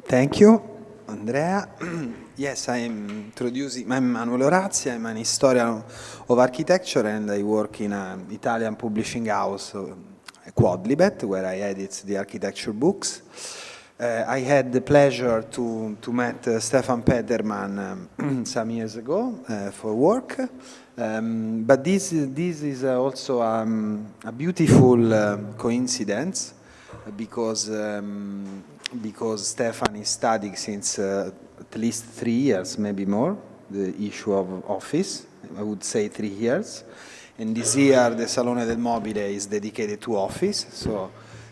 Thank you, Andrea. Yes, I'm Manuel Orazi. I'm an historian of architecture, and I work in an Italian publishing house, Quadlibet, where I edit the architecture books. I had the pleasure to meet Stephan Petermann some years ago for work, but this is also a beautiful coincidence because Stephan is studying since at least 3 years, maybe more, the issue of office. I would say 3 years, and this year the Salone del Mobile is dedicated to office. So.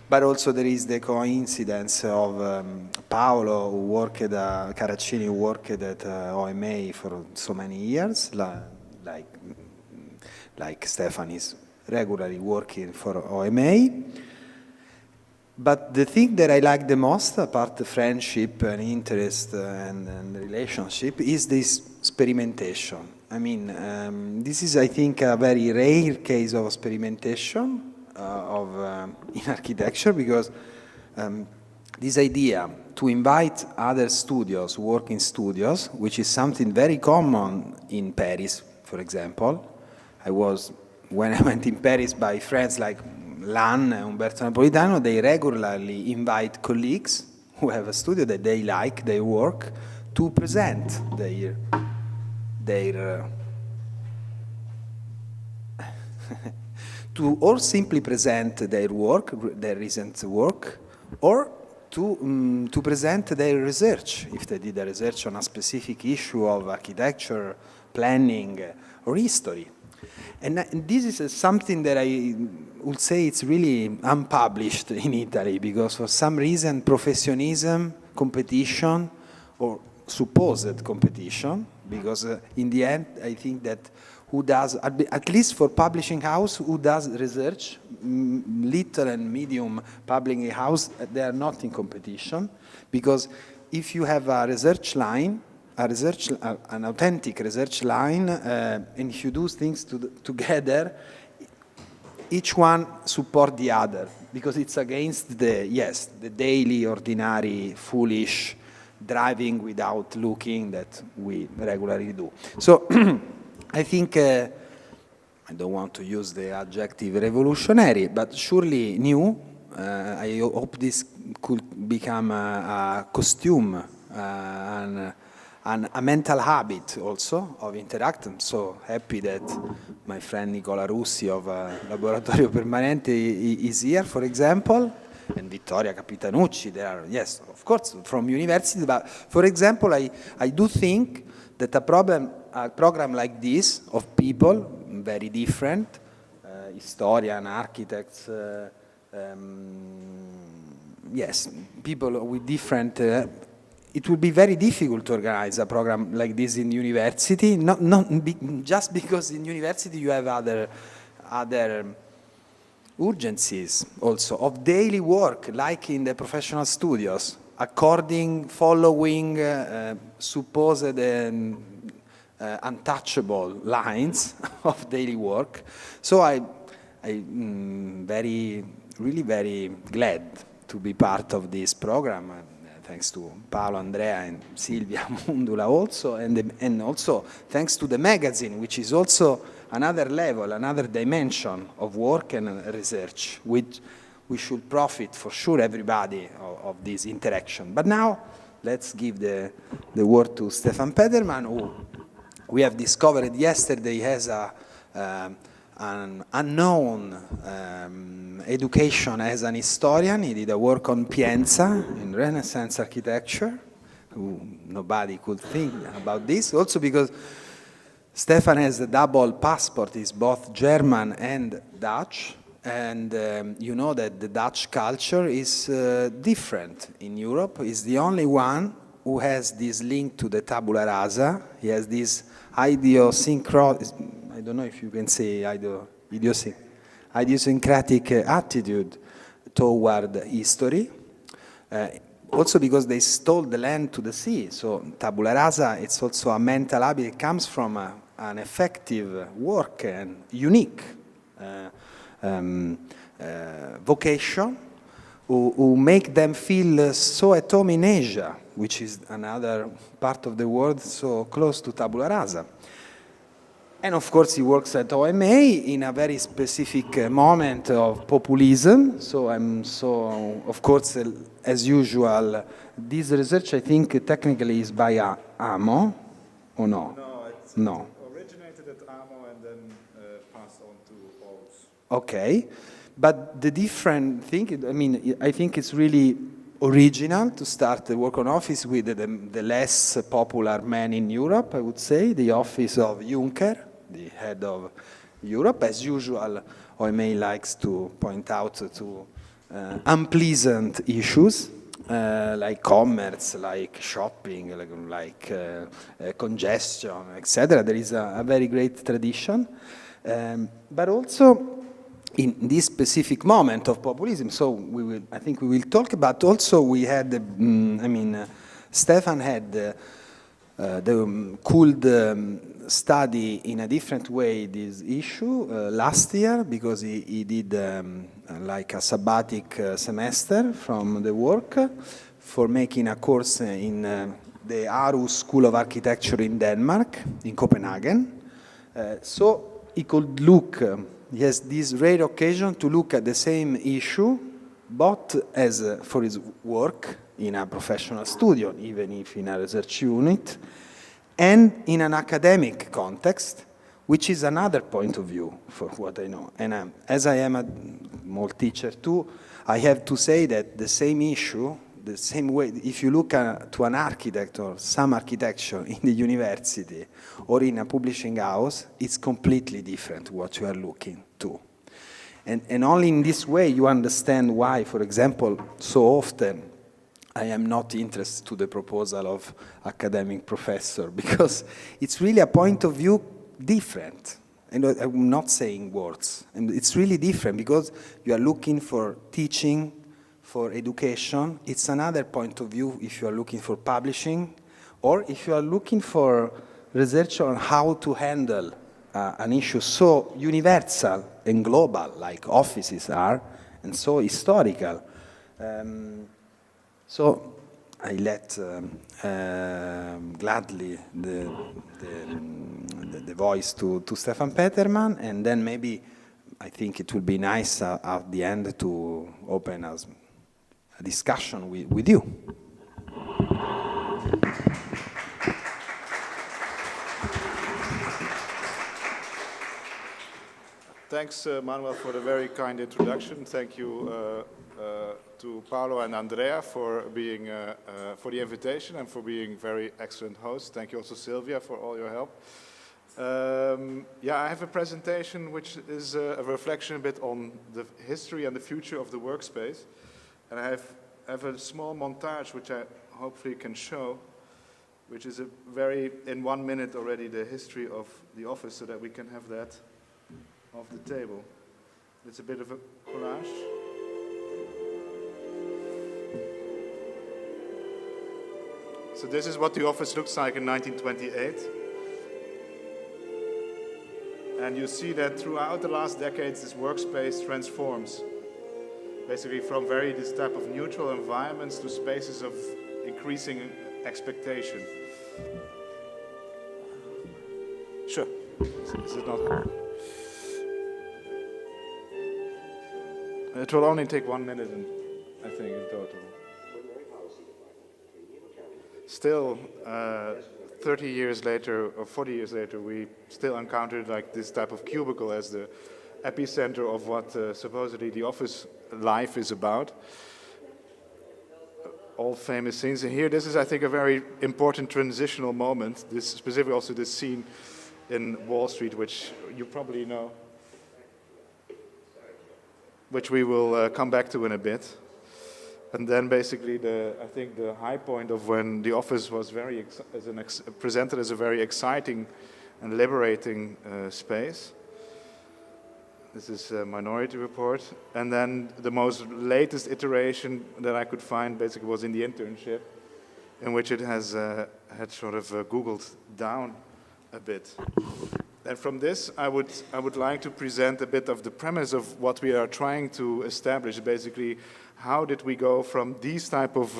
But also there is the coincidence of Paolo, who worked at Caracini, who worked at OMA for so many years, like Stephan is regularly working for OMA. But the thing that I like the most, apart the friendship and interest and relationship, is this experimentation. I mean, this is, I think, a very rare case of experimentation in architecture, because this idea to invite other studios, working studios, which is something very common in Paris, for example. When I went in Paris by friends like Lan, Umberto Napolitano, they regularly invite colleagues who have a studio that they like, their work, to present their to or simply present their work, their recent work, or to present their research, if they did a research on a specific issue of architecture, planning, or history. And this is something that I would say it's really unpublished in Italy, because for some reason professionism, competition, or supposed competition, because in the end I think that who does, at least for publishing house, who does research, little and medium publishing house, they are not in competition, because if you have a research line, an authentic research line, and if you do things together, each one support the other, because it's against the daily, ordinary, foolish driving without looking that we regularly do. So I think, I don't want to use the adjective revolutionary, but surely new. I hope this could become a costume and a mental habit also of interact. I'm so happy that my friend Nicola Russi of Laboratorio Permanente is here, for example, and Vittoria Capitanucci. They are, yes, of course, from university, but for example, I do think that a program like this of people very different, historian, architects, yes, people with different, it would be very difficult to organize a program like this in university, just because in university you have other urgencies also of daily work, like in the professional studios, following supposed untouchable lines of daily work. So I'm really very glad to be part of this program. Thanks to Paolo, Andrea, and Silvia Mundula also, and also thanks to the magazine, which is also another level, another dimension of work and research, which we should profit for sure, everybody, of this interaction. But now, let's give the word to Stephan Petermann, who we have discovered yesterday has an unknown education as an historian. He did a work on Pienza in Renaissance architecture. Nobody could think about this. Also because Stephan has a double passport. He's both German and Dutch. And you know that the Dutch culture is different in Europe. He's the only one who has this link to the tabula rasa. He has this idiosyncratic, I don't know if you can say idiosyncratic attitude toward history. Also because they stole the land to the sea. So tabula rasa, it's also a mental habit. It comes from an effective work and unique vocation who make them feel so at home in Asia, which is another part of the world so close to tabula rasa. And of course, he works at OMA in a very specific moment of populism. So of course, as usual, this research, I think, technically is by AMO, or no? No, it originated at AMO and then passed on to Aarhus. Okay, but the different thing, I mean, I think it's really original to start the work on office with the less popular man in Europe, I would say, the office of Juncker, the head of Europe. As usual, OMA likes to point out to unpleasant issues like commerce, like shopping, like congestion, etc. There is a very great tradition, but also in this specific moment of populism. So I think we will talk about. Also, we had, Stephan had could study in a different way this issue last year, because he did like a sabbatic semester from the work for making a course in the Aarhus School of Architecture in Denmark, in Copenhagen. So he could look, he has this rare occasion to look at the same issue, both as for his work in a professional studio, even if in a research unit, and in an academic context, which is another point of view for what I know. And as I am a small teacher too, I have to say that the same issue, the same way, if you look to an architect or some architecture in the university or in a publishing house, it's completely different what you are looking to. And only in this way you understand why, for example, so often I am not interested to the proposal of academic professor, because it's really a point of view different. And I'm not saying words. And it's really different because you are looking for teaching, for education. It's another point of view if you are looking for publishing, or if you are looking for research on how to handle an issue so universal and global, like offices are, and so historical. So I let gladly the voice to Stephan Petermann, and then maybe I think it will be nice at the end to open a discussion with you. Thanks, Manuel, for the very kind introduction. Thank you to Paolo and Andrea for being for the invitation and for being very excellent hosts. Thank you also, Sylvia, for all your help. I have a presentation which is a reflection a bit on the history and the future of the workspace. And I have a small montage which I hopefully can show, which is in 1 minute already, the history of the office, so that we can have that off the table. It's a bit of a collage. So this is what the office looks like in 1928. And you see that throughout the last decades, this workspace transforms. Basically from this type of neutral environments to spaces of increasing expectation. Sure. Is it not? It will only take 1 minute, I think, in total. Still, 30 years later, or 40 years later, we still encountered like this type of cubicle as the epicenter of what supposedly the office life is about. All famous scenes. And here, this is, I think, a very important transitional moment. This specifically also this scene in Wall Street, which you probably know, which we will come back to in a bit. And then basically, I think the high point of when the office was presented as a very exciting and liberating space. This is a Minority Report. And then the most latest iteration that I could find basically was in the internship, in which it has had sort of Googled down a bit. And from this, I would like to present a bit of the premise of what we are trying to establish, basically how did we go from these type of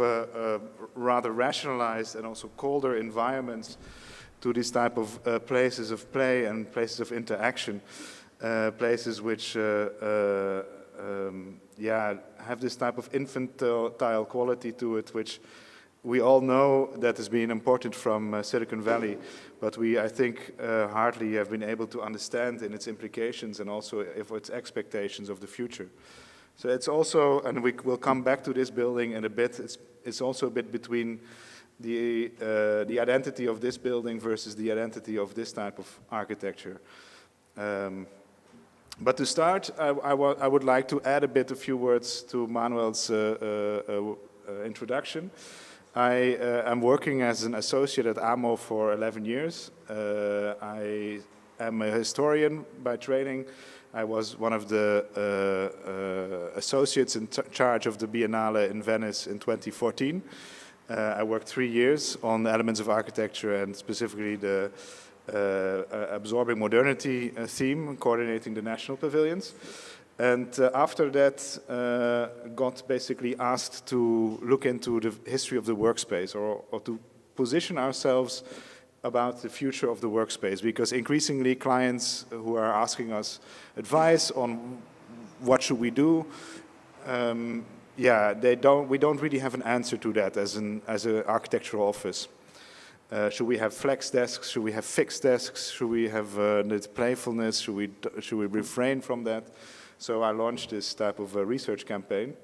rather rationalized and also colder environments to this type of places of play and places of interaction, places which have this type of infantile quality to it, which we all know that has been imported from Silicon Valley, but we, I think, hardly have been able to understand in its implications and also its expectations of the future. So it's also, and we will come back to this building in a bit, it's also a bit between the identity of this building versus the identity of this type of architecture. But to start, I would like to add a few words to Manuel's introduction. I am working as an associate at AMO for 11 years. I am a historian by training. I was one of the associates in charge of the Biennale in Venice in 2014. I worked 3 years on elements of architecture and specifically the absorbing modernity theme, coordinating the national pavilions. And after that, got basically asked to look into the history of the workspace or to position ourselves about the future of the workspace, because increasingly clients who are asking us advice on what should we do, we don't really have an answer to that as an architectural office. Should we have flex desks? Should we have fixed desks? Should we have the playfulness? Should we refrain from that? So I launched this type of research campaign.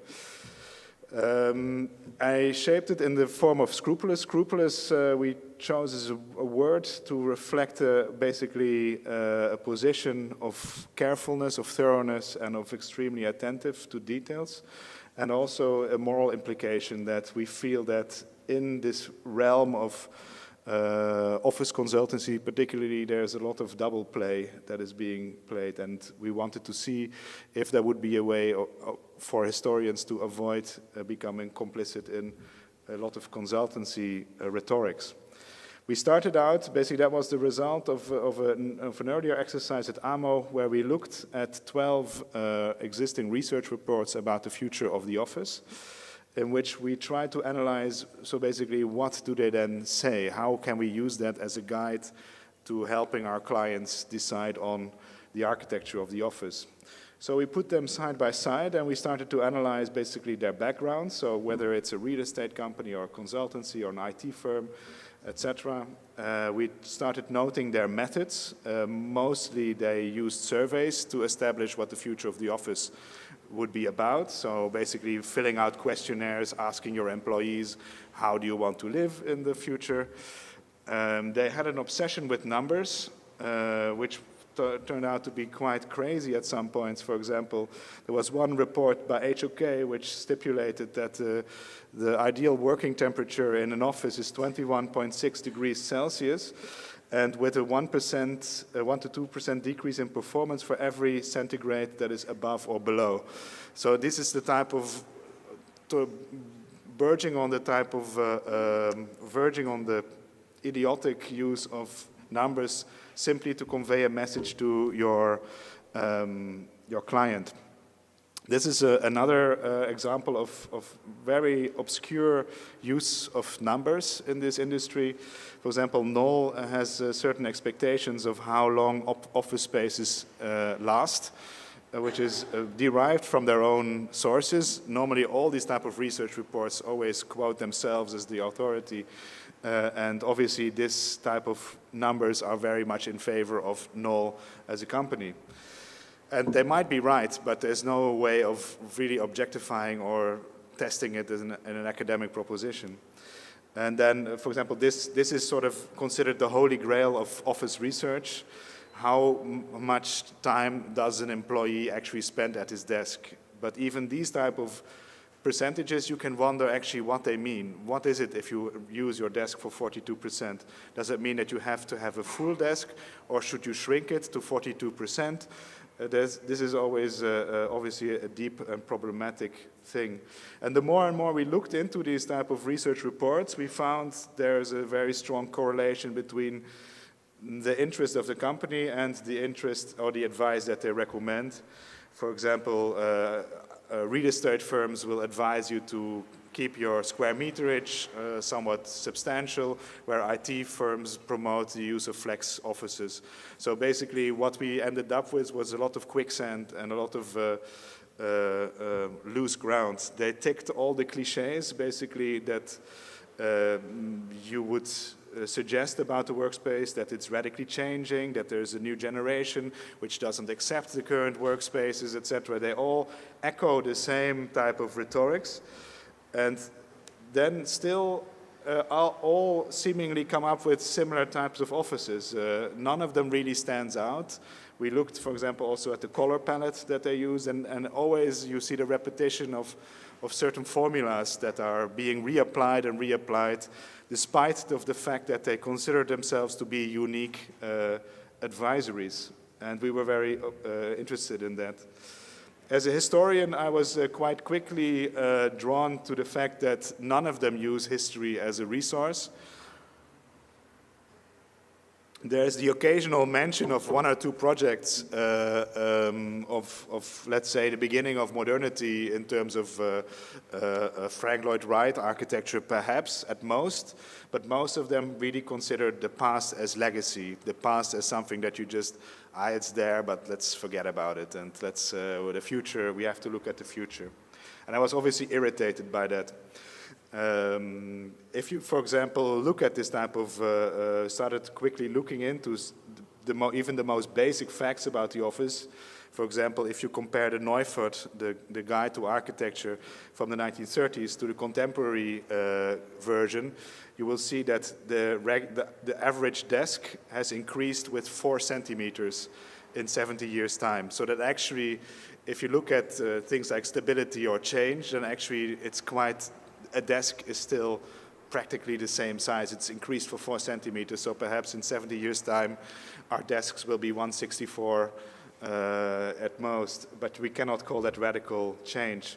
I shaped it in the form of Scrupulous. Scrupulous we chose as a word to reflect basically a position of carefulness, of thoroughness, and of extremely attentive to details, and also a moral implication that we feel that in this realm of office consultancy, particularly, there's a lot of double play that is being played, and we wanted to see if there would be a way for historians to avoid becoming complicit in a lot of consultancy rhetorics. We started out, basically that was the result of an earlier exercise at AMO, where we looked at 12 existing research reports about the future of the office, in which we try to analyze, so basically what do they then say? How can we use that as a guide to helping our clients decide on the architecture of the office? So we put them side by side and we started to analyze basically their background, so whether it's a real estate company or a consultancy or an IT firm, etc. We started noting their methods. Mostly they used surveys to establish what the future of the office would be about. So basically filling out questionnaires, asking your employees, how do you want to live in the future? They had an obsession with numbers, which turned out to be quite crazy at some points. For example, there was one report by HOK which stipulated that the ideal working temperature in an office is 21.6 degrees Celsius, and with a 1% to 2% decrease in performance for every centigrade that is above or below. So this is the type of verging on the idiotic use of numbers simply to convey a message to your client. This is another example of very obscure use of numbers in this industry. For example, Knoll has certain expectations of how long office spaces last, which is derived from their own sources. Normally, all these type of research reports always quote themselves as the authority. And obviously, this type of numbers are very much in favor of Knoll as a company. And they might be right, but there's no way of really objectifying or testing it in an academic proposition. And then, for example, this is sort of considered the holy grail of office research. How much time does an employee actually spend at his desk? But even these type of percentages, you can wonder actually what they mean. What is it if you use your desk for 42%? Does it mean that you have to have a full desk, or should you shrink it to 42%? This is always obviously a deep and problematic thing. And the more and more we looked into these type of research reports, we found there's a very strong correlation between the interest of the company and the interest or the advice that they recommend. For example, real estate firms will advise you to keep your square meterage somewhat substantial, where IT firms promote the use of flex offices. So basically what we ended up with was a lot of quicksand and a lot of loose ground. They ticked all the cliches basically that you would suggest about the workspace, that it's radically changing, that there's a new generation which doesn't accept the current workspaces, etc. They all echo the same type of rhetorics. And then still all seemingly come up with similar types of offices. None of them really stands out. We looked, for example, also at the color palette that they use, and always you see the repetition of certain formulas that are being reapplied and reapplied, despite of the fact that they consider themselves to be unique advisories. And we were very interested in that. As a historian, I was quite quickly drawn to the fact that none of them use history as a resource. There's the occasional mention of one or two projects of, let's say, the beginning of modernity in terms of Frank Lloyd Wright architecture, perhaps, at most. But most of them really consider the past as legacy, the past as something that you just, it's there, but let's forget about it. And let's, with the future, we have to look at the future. And I was obviously irritated by that. If you, for example, look at this type of, started quickly looking into even the most basic facts about the office. For example, if you compare the Neufert, the guide to architecture from the 1930s, to the contemporary version, you will see that the average desk has increased with 4 centimeters in 70 years' time. So that actually, if you look at things like stability or change, then actually it's quite, a desk is still practically the same size. It's increased for 4 centimeters, so perhaps in 70 years' time, our desks will be 164 at most, but we cannot call that radical change.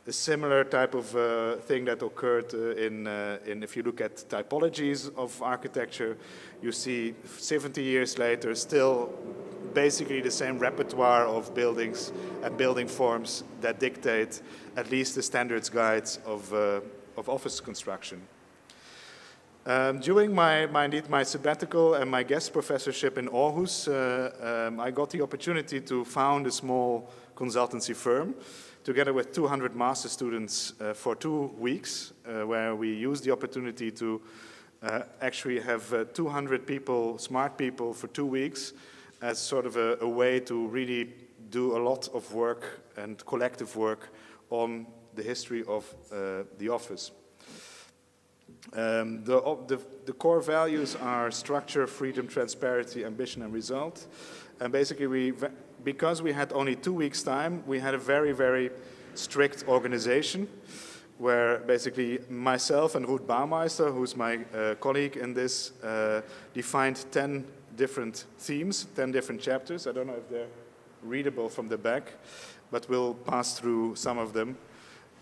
A similar type of thing that occurred in if you look at typologies of architecture, you see 70 years later still basically the same repertoire of buildings and building forms that dictate at least the standards guides of office construction. During my sabbatical and my guest professorship in Aarhus, I got the opportunity to found a small consultancy firm together with 200 master students for 2 weeks, where we used the opportunity to actually have 200 people, smart people, for 2 weeks as sort of a way to really do a lot of work and collective work on the history of the office. The core values are structure, freedom, transparency, ambition, and result. And basically, because we had only 2 weeks' time, we had a very, very strict organization, where basically myself and Ruth Baumeister, who's my colleague in this, defined 10 different themes, 10 different chapters. I don't know if they're readable from the back, but we'll pass through some of them.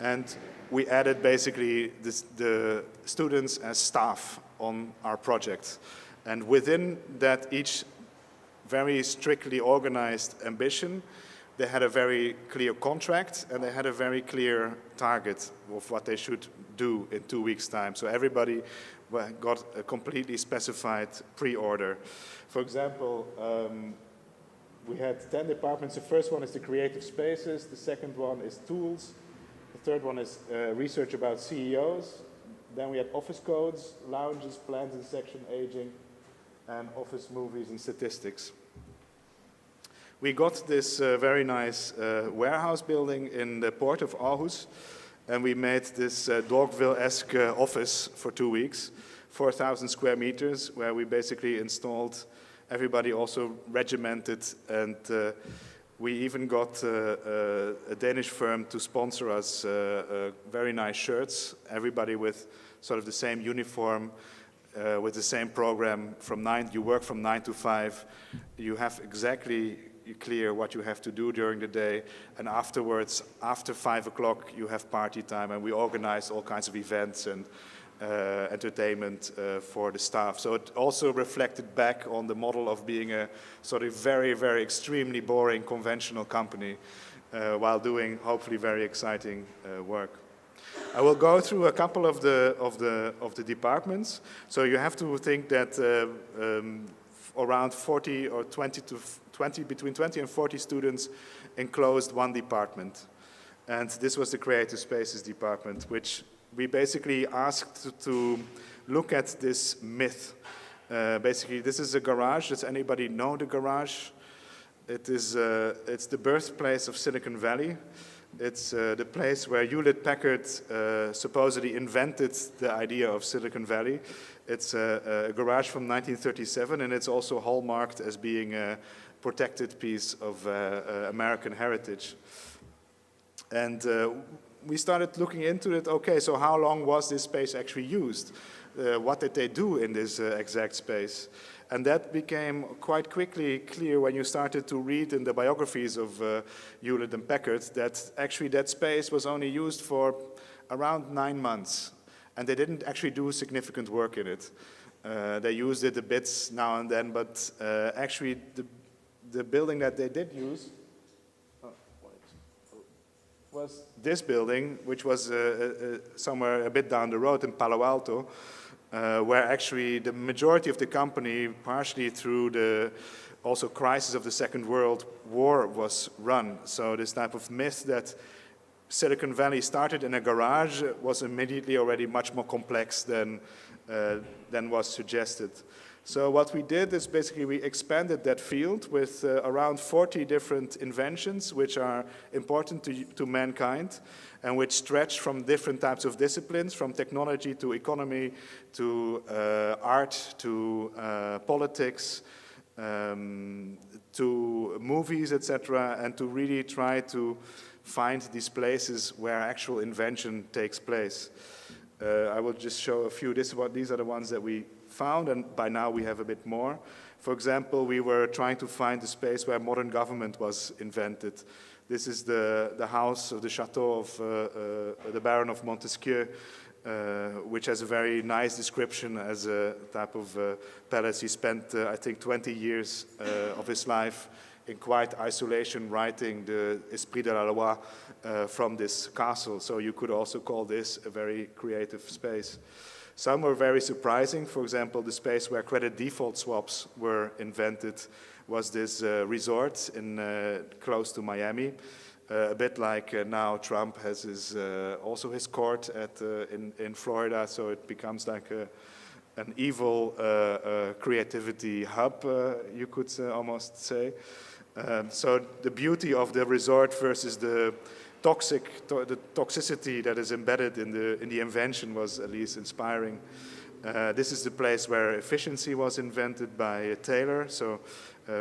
And we added basically the students as staff on our project. And within that, each very strictly organized ambition, they had a very clear contract and they had a very clear target of what they should do in 2 weeks' time. So everybody got a completely specified pre-order. For example, we had 10 departments. The first one is the creative spaces. The second one is tools. The third one is research about CEOs. Then we had office codes, lounges, plans and section aging, and office movies and statistics. We got this very nice warehouse building in the port of Aarhus, and we made this Dogville-esque office for 2 weeks, 4,000 square meters, where we basically installed everybody also regimented, and we even got a Danish firm to sponsor us very nice shirts, everybody with sort of the same uniform, with the same program. You work from 9 to 5, you have exactly clear what you have to do during the day, and afterwards, after 5 o'clock, you have party time, and we organize all kinds of events and entertainment for the staff. So it also reflected back on the model of being a sort of very, very extremely boring conventional company while doing hopefully very exciting work. I will go through a couple of the departments. So you have to think that around 40 or 20 between 20 and 40 students enclosed one department. And this was the Creative Spaces department, which we basically asked to look at this myth. Basically, this is a garage. Does anybody know the garage? It's the birthplace of Silicon Valley. It's the place where Hewlett-Packard supposedly invented the idea of Silicon Valley. It's a garage from 1937, and it's also hallmarked as being a protected piece of American heritage. And we started looking into it. Okay, so how long was this space actually used? What did they do in this exact space? And that became quite quickly clear when you started to read in the biographies of Hewlett and Packard that actually that space was only used for around 9 months. And they didn't actually do significant work in it. They used it a bit now and then, but actually the building that they did use was this building, which was somewhere a bit down the road in Palo Alto, where actually the majority of the company, partially through the also crisis of the Second World War, was run. So this type of myth that Silicon Valley started in a garage was immediately already much more complex than was suggested. So what we did is basically we expanded that field with around 40 different inventions which are important to mankind and which stretch from different types of disciplines, from technology to economy to art to politics to movies, etc., and to really try to find these places where actual invention takes place. I will just show a few. These are the ones that we found, and by now we have a bit more. For example, we were trying to find a space where modern government was invented. This is the house of the chateau of the Baron of Montesquieu, which has a very nice description as a type of palace. He spent, I think, 20 years of his life in quiet isolation writing the Esprit de la Loi from this castle. So you could also call this a very creative space. Some were very surprising. For example, the space where credit default swaps were invented was this resort in close to Miami. A bit like now Trump has also his court in Florida, so it becomes like an evil creativity hub, you could almost say. So the beauty of the resort versus the toxicity that is embedded in the invention was at least inspiring. This is the place where efficiency was invented by Taylor, so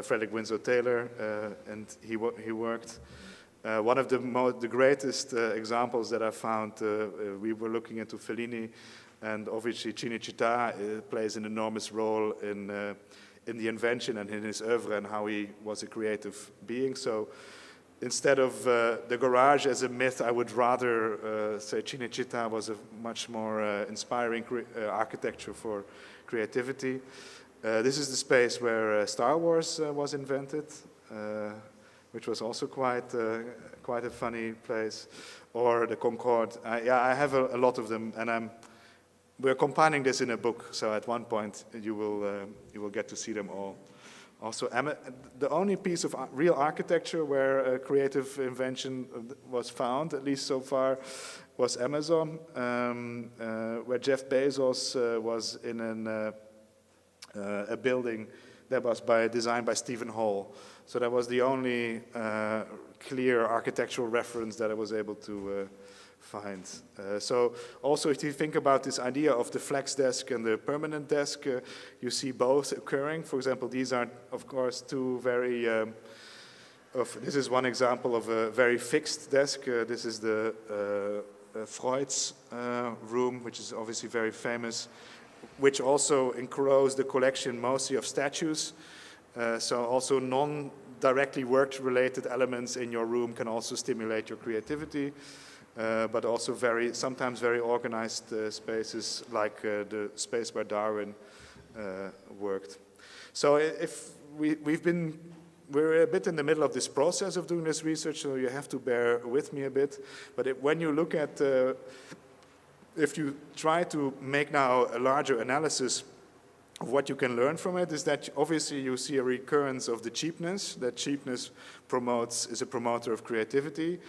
Frederick Winslow Taylor, and he worked. One of the greatest examples that I found, we were looking into Fellini, and obviously Cinecittà plays an enormous role in the invention and in his oeuvre and how he was a creative being. So instead of the garage as a myth, I would rather say Cinecittà was a much more inspiring architecture for creativity. This is the space where Star Wars was invented, which was also quite a funny place, or the Concorde. I have a lot of them, and we're compiling this in a book. So at one point you will get to see them all. Also, the only piece of real architecture where a creative invention was found, at least so far, was Amazon, where Jeff Bezos was in a building that was designed by Stephen Hall. So that was the only clear architectural reference that I was able to find. So also if you think about this idea of the flex desk and the permanent desk, you see both occurring. For example, these are, of course, two very, this is one example of a very fixed desk. This is the Freud's room, which is obviously very famous, which also enclosed the collection mostly of statues. So also non-directly work-related elements in your room can also stimulate your creativity, but also sometimes very organized spaces like the space where Darwin worked. So if we've been we're a bit in the middle of this process of doing this research, so you have to bear with me a bit. But when you look at, if you try to make now a larger analysis of what you can learn from it, is that obviously you see a recurrence of the cheapness. That cheapness is a promoter of creativity.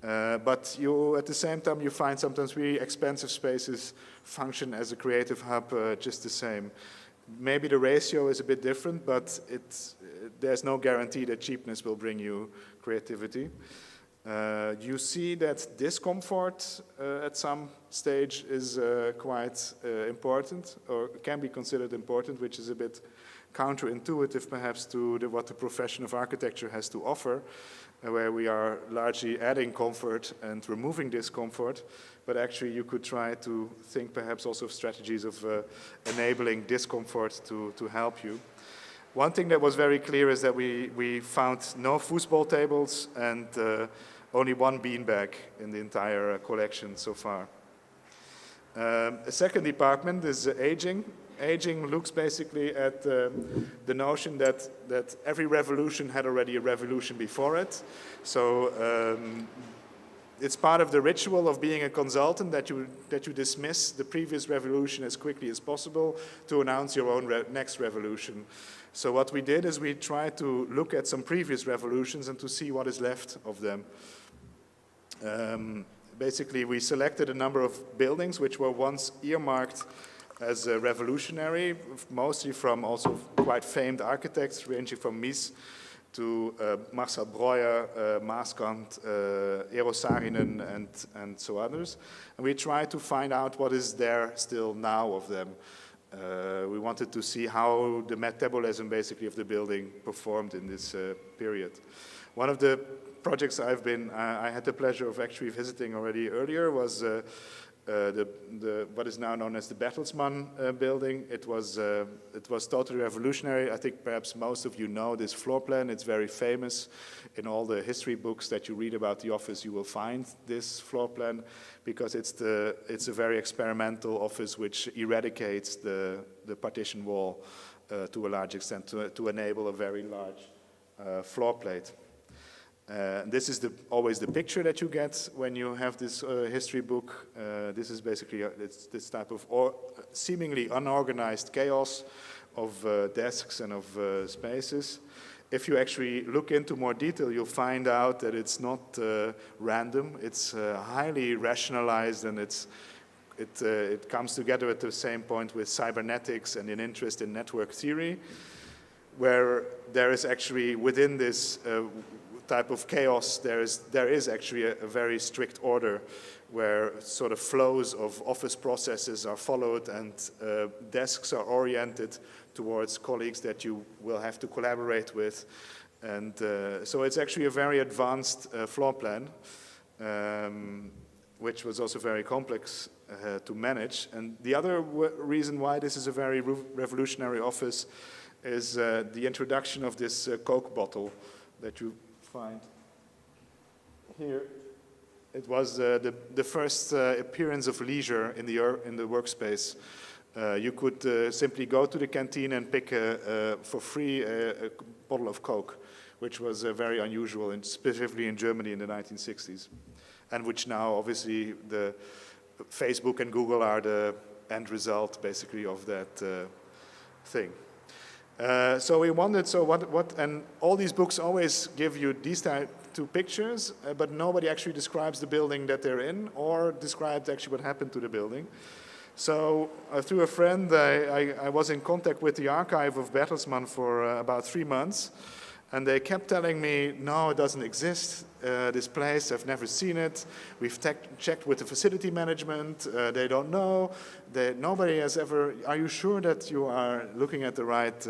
But at the same time, you find sometimes really expensive spaces function as a creative hub just the same. Maybe the ratio is a bit different, but there's no guarantee that cheapness will bring you creativity. You see that discomfort at some stage is quite important, or can be considered important, which is a bit counterintuitive perhaps to what the profession of architecture has to offer, where we are largely adding comfort and removing discomfort, but actually you could try to think perhaps also of strategies of enabling discomfort to help you. One thing that was very clear is that we found no foosball tables and only one beanbag in the entire collection so far. A second department is aging. Aging looks basically at the notion that every revolution had already a revolution before it. So it's part of the ritual of being a consultant that you dismiss the previous revolution as quickly as possible to announce your own next revolution. So what we did is we tried to look at some previous revolutions and to see what is left of them. Basically, we selected a number of buildings which were once earmarked as revolutionary, mostly from also quite famed architects, ranging from Mies to Marcel Breuer, Maaskant, Eero Saarinen, and so others. And we tried to find out what is there still now of them. We wanted to see how the metabolism basically of the building performed in this period. One of the projects I had the pleasure of actually visiting already earlier was what is now known as the Bertelsmann building. It was totally revolutionary. I think perhaps most of you know this floor plan. It's very famous. In all the history books that you read about the office, you will find this floor plan because it's a very experimental office which eradicates the partition wall to a large extent to enable a very large floor plate. This is always the picture that you get when you have this history book. This is basically this type of seemingly unorganized chaos of desks and of spaces. If you actually look into more detail, you'll find out that it's not random. It's highly rationalized, and it comes together at the same point with cybernetics and an interest in network theory, where there is actually within this type of chaos, there is actually a very strict order where sort of flows of office processes are followed and desks are oriented towards colleagues that you will have to collaborate with. And so it's actually a very advanced floor plan, which was also very complex to manage. And the other reason why this is a very revolutionary office is the introduction of this Coke bottle that you find here. It was the first appearance of leisure in the workspace. You could simply go to the canteen and pick for free a bottle of Coke, which was very unusual, specifically in Germany in the 1960s, and which now obviously the Facebook and Google are the end result basically of that thing. So we wondered, and all these books always give you these two pictures, but nobody actually describes the building that they're in or describes actually what happened to the building. So through a friend, I was in contact with the archive of Bertelsmann for about 3 months, and they kept telling me, no, it doesn't exist, this place, I've never seen it. We've checked with the facility management, they don't know. Nobody has ever, are you sure that you are looking at the right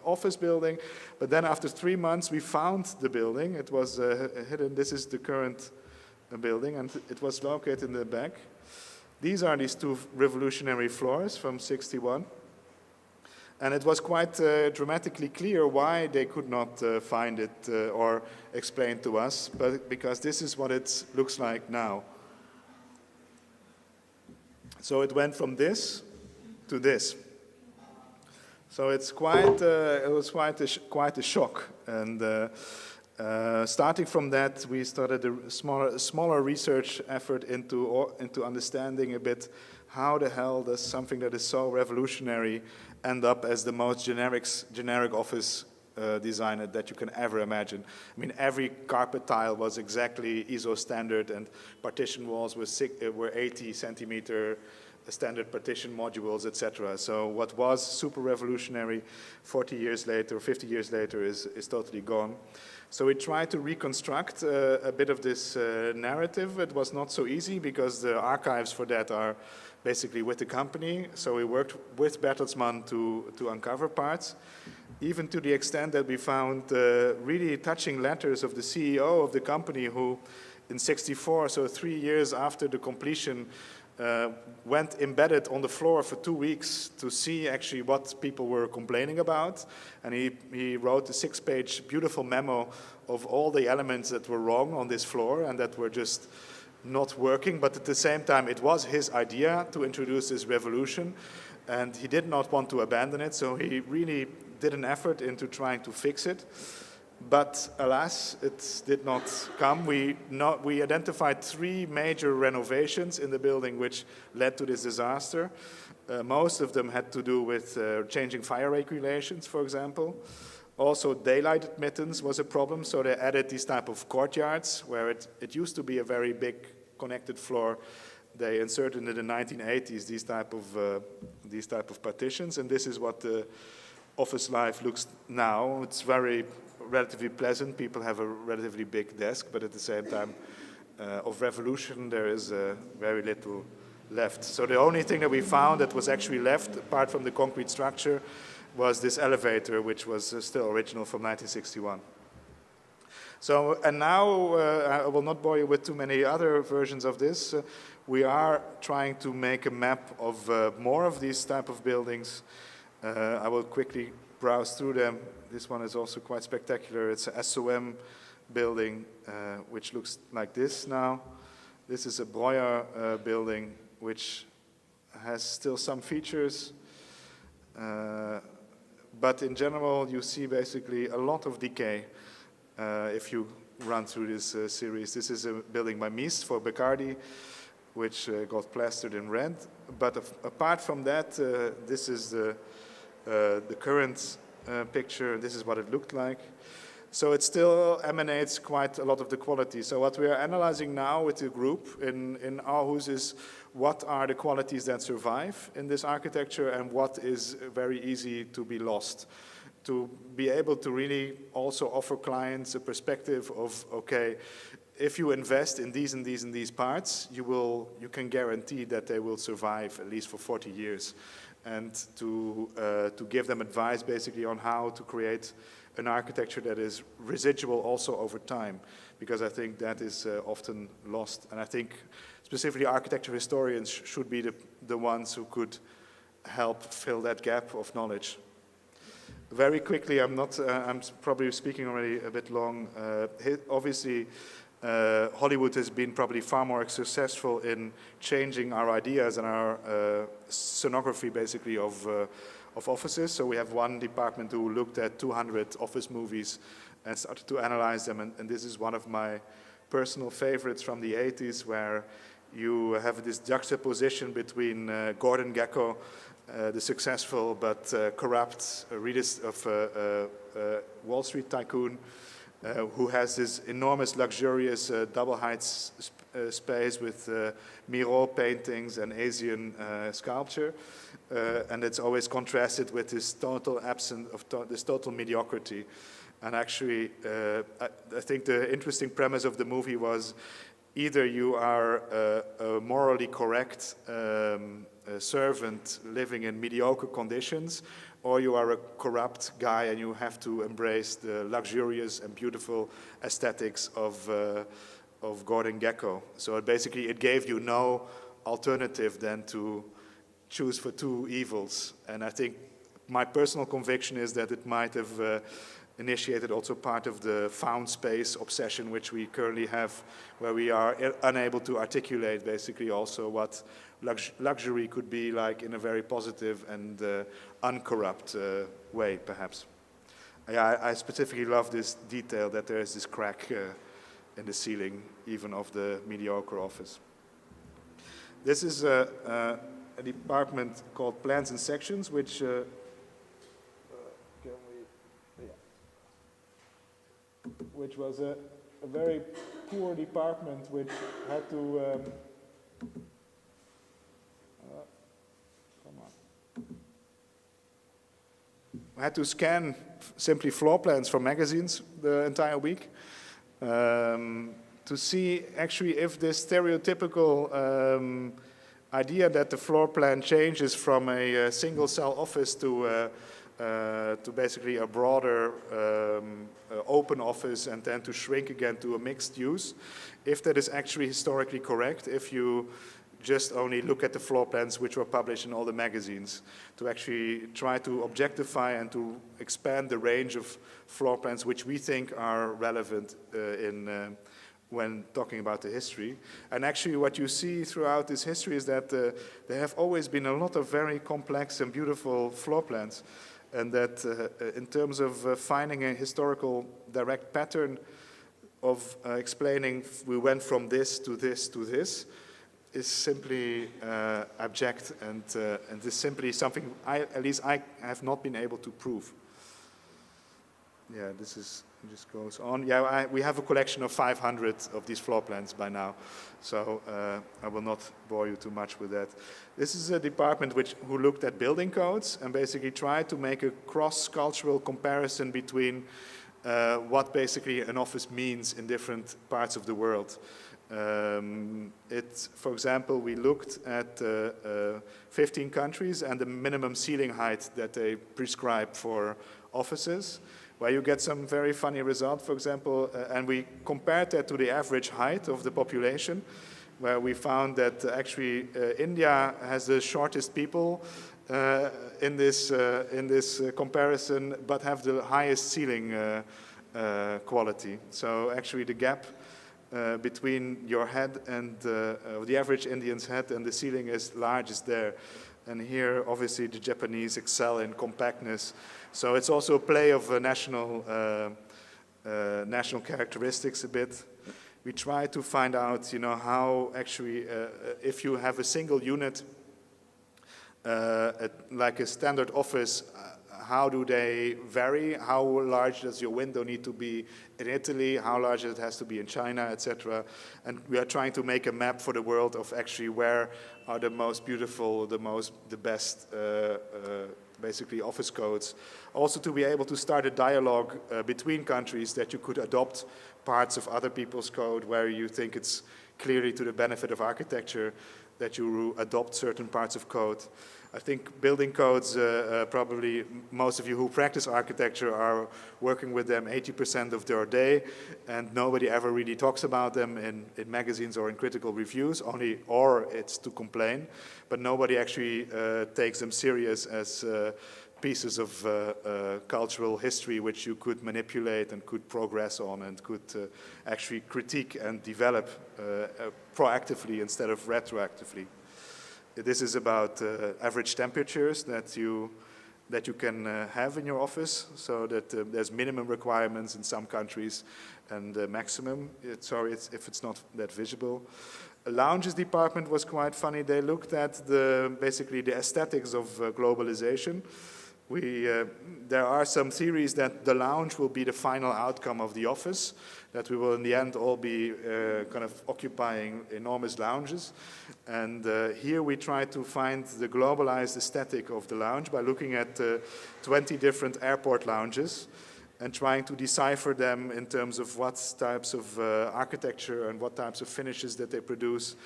office building? But then after 3 months, we found the building. It was hidden. This is the current building, and it was located in the back. These are these two revolutionary floors from '61. And it was quite dramatically clear why they could not find it or explain to us, but because this is what it looks like now. So it went from this to this. So it's quite, it was quite a shock. And starting from that, we started a smaller research effort into understanding a bit how the hell does something that is so revolutionary end up as the most generic office design that you can ever imagine. I mean, every carpet tile was exactly ISO standard, and partition walls were 80 centimeter standard partition modules, etc. So what was super revolutionary 40 years later, 50 years later is totally gone. So we tried to reconstruct a bit of this narrative. It was not so easy because the archives for that are basically with the company. So we worked with Bertelsmann to uncover parts, even to the extent that we found really touching letters of the CEO of the company who in '64, so 3 years after the completion, went embedded on the floor for 2 weeks to see actually what people were complaining about. And he wrote a 6-page beautiful memo of all the elements that were wrong on this floor and that were just not working. But at the same time, it was his idea to introduce this revolution. And he did not want to abandon it, so he really did an effort into trying to fix it. But alas, it did not come. We identified 3 major renovations in the building which led to this disaster. Most of them had to do with changing fire regulations, for example. Also, daylight admittance was a problem, so they added these type of courtyards where it used to be a very big connected floor. They inserted in the 1980s these type of partitions, and this is what the office life looks now. It's relatively pleasant. People have a relatively big desk, but at the same time, of revolution, there is very little left. So the only thing that we found that was actually left, apart from the concrete structure, was this elevator, which was still original from 1961. So, and now, I will not bore you with too many other versions of this. We are trying to make a map of more of these type of buildings. I will quickly browse through them. This one is also quite spectacular. It's a SOM building, which looks like this now. This is a Breuer building, which has still some features. But in general, you see basically a lot of decay if you run through this series. This is a building by Mies for Bacardi, which got plastered in red. But apart from that, this is the current picture. This is what it looked like. So it still emanates quite a lot of the quality. So what we are analyzing now with the group in Aarhus is what are the qualities that survive in this architecture and what is very easy to be lost. To be able to really also offer clients a perspective of, okay, if you invest in these and these and these parts, you can guarantee that they will survive at least for 40 years. And to give them advice basically on how to create an architecture that is residual also over time, because I think that is often lost. And I think specifically architecture historians should be the ones who could help fill that gap of knowledge. Very quickly, I'm probably speaking already a bit long. Obviously, Hollywood has been probably far more successful in changing our ideas and our scenography basically of offices. So we have one department who looked at 200 office movies and started to analyze them. And this is one of my personal favorites from the 80s, where you have this juxtaposition between Gordon Gekko, the successful but corrupt Wall Street tycoon, who has this enormous, luxurious double-height space with Miro paintings and Asian sculpture. And it's always contrasted with this total absence of this total mediocrity. And actually, I think the interesting premise of the movie was either you are a morally correct servant living in mediocre conditions, or you are a corrupt guy and you have to embrace the luxurious and beautiful aesthetics of Gordon Gekko. So basically it gave you no alternative than to choose for two evils. And I think my personal conviction is that it might have initiated also part of the found space obsession which we currently have, where we are unable to articulate basically also what luxury could be like in a very positive and uncorrupt way, perhaps. Yeah, I specifically love this detail that there is this crack in the ceiling, even of the mediocre office. This is a department called Plans and Sections, which which was a very poor department, which had to had to scan simply floor plans from magazines the entire week to see actually if this stereotypical idea that the floor plan changes from a single cell office to basically a broader open office and then to shrink again to a mixed use, if that is actually historically correct, if you just only look at the floor plans which were published in all the magazines, to actually try to objectify and to expand the range of floor plans which we think are relevant when talking about the history. And actually what you see throughout this history is that there have always been a lot of very complex and beautiful floor plans, and that in terms of finding a historical direct pattern of explaining we went from this to this to this, is simply abject, and is simply something at least I have not been able to prove. Yeah, this just goes on. Yeah, we have a collection of 500 of these floor plans by now, so I will not bore you too much with that. This is a department who looked at building codes and basically tried to make a cross-cultural comparison between what basically an office means in different parts of the world. For example, we looked at 15 countries and the minimum ceiling height that they prescribe for offices, where you get some very funny results, for example, and we compared that to the average height of the population, where we found that actually India has the shortest people in this comparison, but have the highest ceiling quality. So actually the gap between your head and the average Indian's head and the ceiling is largest there. And here, obviously, the Japanese excel in compactness. So it's also a play of national characteristics a bit. We try to find out, how actually, if you have a single unit, like a standard office, how do they vary? How large does your window need to be in Italy? How large it has to be in China, etc. And we are trying to make a map for the world of actually where are the most beautiful, the best, basically office codes. Also to be able to start a dialogue between countries, that you could adopt parts of other people's code where you think it's clearly to the benefit of architecture that you adopt certain parts of code. I think building codes, probably most of you who practice architecture are working with them 80% of their day, and nobody ever really talks about them in magazines or in critical reviews, or it's to complain, but nobody actually takes them serious as pieces of cultural history which you could manipulate and could progress on and could actually critique and develop proactively instead of retroactively. This is about average temperatures that you can have in your office, so that there's minimum requirements in some countries and maximum. If it's not that visible. A lounges department was quite funny. They looked at basically the aesthetics of globalization. There are some theories that the lounge will be the final outcome of the office, that we will in the end all be kind of occupying enormous lounges. And here we try to find the globalized aesthetic of the lounge by looking at 20 different airport lounges and trying to decipher them in terms of what types of architecture and what types of finishes that they produce.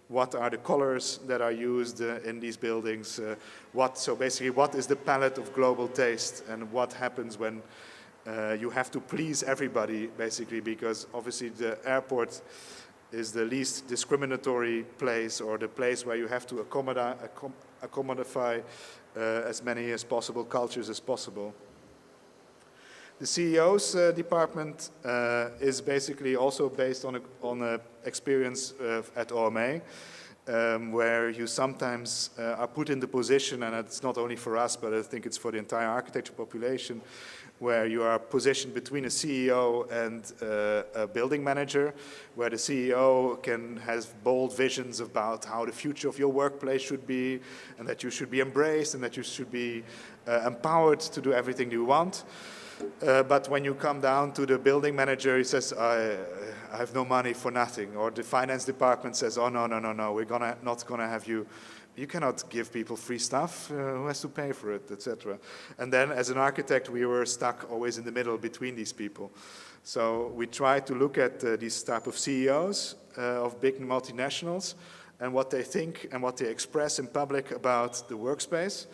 What are the colors that are used in these buildings? So basically, what is the palette of global taste, and what happens when you have to please everybody, basically, because obviously the airport is the least discriminatory place, or the place where you have to accommodify as many as possible cultures as possible. The CEO's department is basically also based on a experience at OMA, where you sometimes are put in the position, and it's not only for us, but I think it's for the entire architecture population, where you are positioned between a CEO and a building manager, where the CEO has bold visions about how the future of your workplace should be, and that you should be embraced, and that you should be empowered to do everything you want. But when you come down to the building manager, he says, I have no money for nothing. Or the finance department says, oh, no, we're not going to have you. You cannot give people free stuff. Who has to pay for it, etc. And then as an architect, we were stuck always in the middle between these people. So we try to look at these type of CEOs of big multinationals and what they think and what they express in public about the workspace,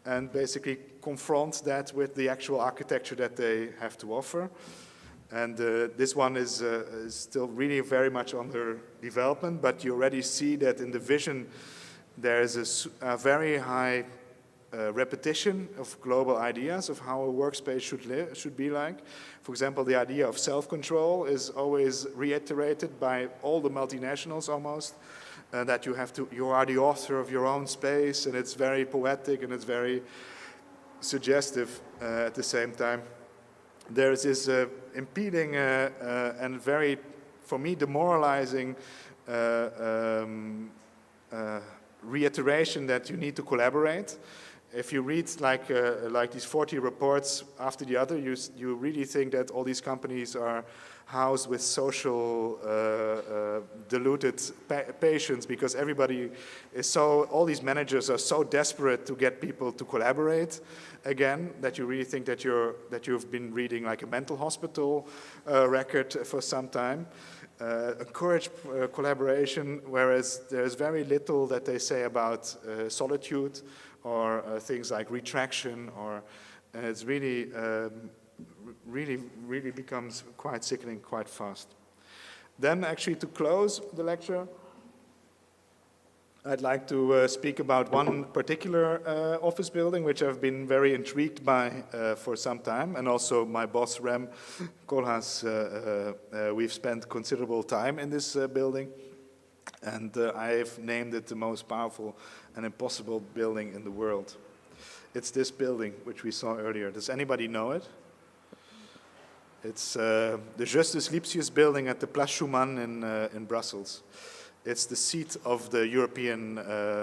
and basically confront that with the actual architecture that they have to offer. And this one is still really very much under development, but you already see that in the vision there is a very high repetition of global ideas of how a workspace should be like. For example, the idea of self-control is always reiterated by all the multinationals almost. That you are the author of your own space, and it's very poetic and it's very suggestive at the same time. There's this impeding and very, for me, demoralizing reiteration that you need to collaborate. If you read like these 40 reports after the other, you really think that all these companies are housed with social diluted patience, because everybody is all these managers are so desperate to get people to collaborate again, that you really think that you've been reading like a mental hospital record for some time. Encourage collaboration, whereas there's very little that they say about solitude or things like retraction, or it's really really becomes quite sickening quite fast. Then actually to close the lecture, I'd like to speak about one particular office building which I've been very intrigued by for some time, and also my boss Rem Koolhaas, we've spent considerable time in this building, and I've named it the most powerful and impossible building in the world. It's this building which we saw earlier. Does anybody know it? It's the Justus Lipsius building at the Place Schumann in Brussels. It's the seat of the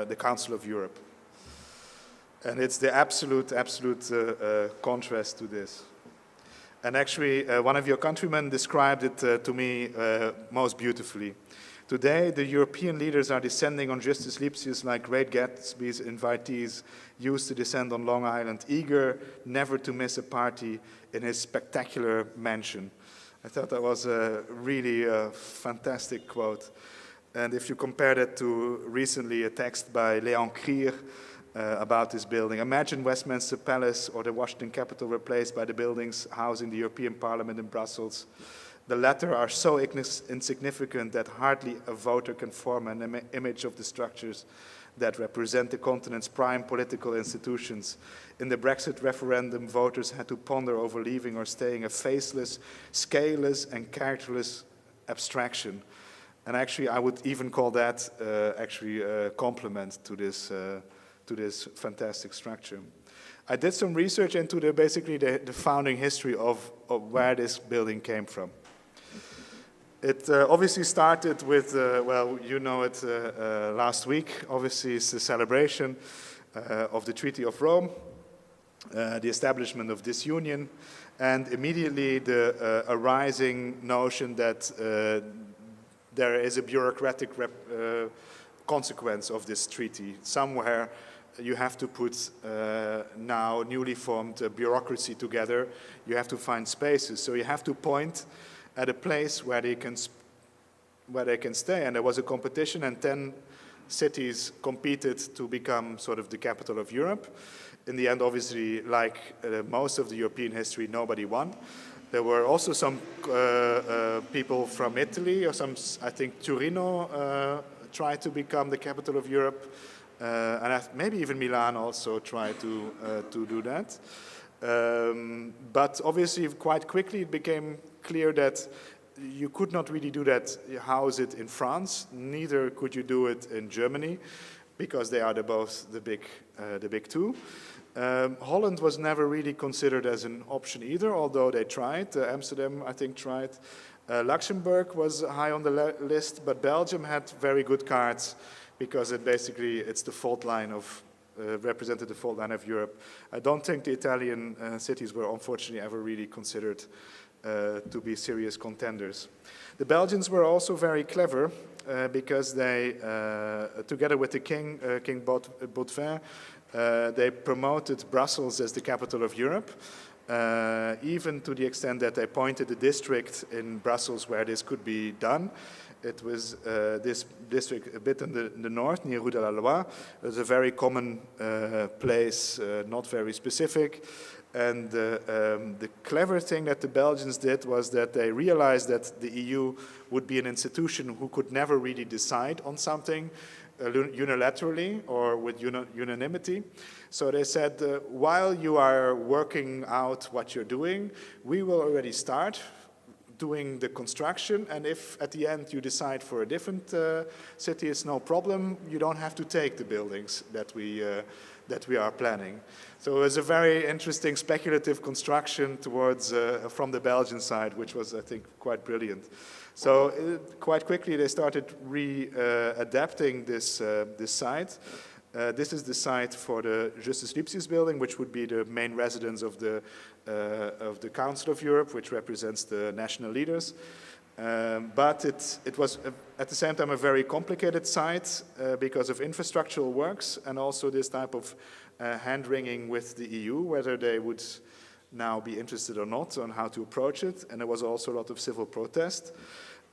the Council of Europe. And it's the absolute contrast to this. And actually, one of your countrymen described it to me most beautifully. Today, the European leaders are descending on Justus Lipsius like Great Gatsby's invitees used to descend on Long Island, eager never to miss a party in his spectacular mansion. I thought that was a really fantastic quote. And if you compare that to recently a text by Leon Krier about this building, imagine Westminster Palace or the Washington Capitol replaced by the buildings housing the European Parliament in Brussels. The latter are so insignificant that hardly a voter can form an image of the structures that represent the continent's prime political institutions. In the Brexit referendum, voters had to ponder over leaving or staying, a faceless, scaleless, and characterless abstraction. And actually, I would even call that actually a compliment to this fantastic structure. I did some research into basically the founding history of where this building came from. It obviously started with, well, you know it last week. Obviously, it's the celebration of the Treaty of Rome, the establishment of this union, and immediately the arising notion that there is a bureaucratic consequence of this treaty. Somewhere you have to put now newly formed bureaucracy together. You have to find spaces. So you have to point at a place where they can stay. And there was a competition, and 10 cities competed to become sort of the capital of Europe. In the end, obviously, like most of the European history, nobody won. There were also some people from Italy, or some, I think Torino tried to become the capital of Europe. And maybe even Milan also tried to do that. But obviously, quite quickly, it became clear that you could not really do that, house it in France, neither could you do it in Germany, because they are both the big two. Holland was never really considered as an option either, although they tried. Amsterdam, I think, tried. Luxembourg was high on the list, but Belgium had very good cards because it's the fault line of, represented the fault line of Europe. I don't think the Italian cities were unfortunately ever really considered to be serious contenders. The Belgians were also very clever because they, together with the king, King Baudouin, they promoted Brussels as the capital of Europe, even to the extent that they appointed a district in Brussels where this could be done. It was this district a bit in the north, near Rue de la Loi. It was a very common place, not very specific. And the clever thing that the Belgians did was that they realized that the EU would be an institution who could never really decide on something unilaterally or with unanimity. So they said, while you are working out what you're doing, we will already start doing the construction, and if at the end you decide for a different city, it's no problem. You don't have to take the buildings that we are planning. So it was a very interesting speculative construction towards from the Belgian side, which was, I think, quite brilliant. So quite quickly they started adapting this site. This is the site for the Justus Lipsius building, which would be the main residence of the Council of Europe, which represents the national leaders. But it was at the same time a very complicated site because of infrastructural works and also this type of hand-wringing with the EU, whether they would now be interested or not on how to approach it. And there was also a lot of civil protest.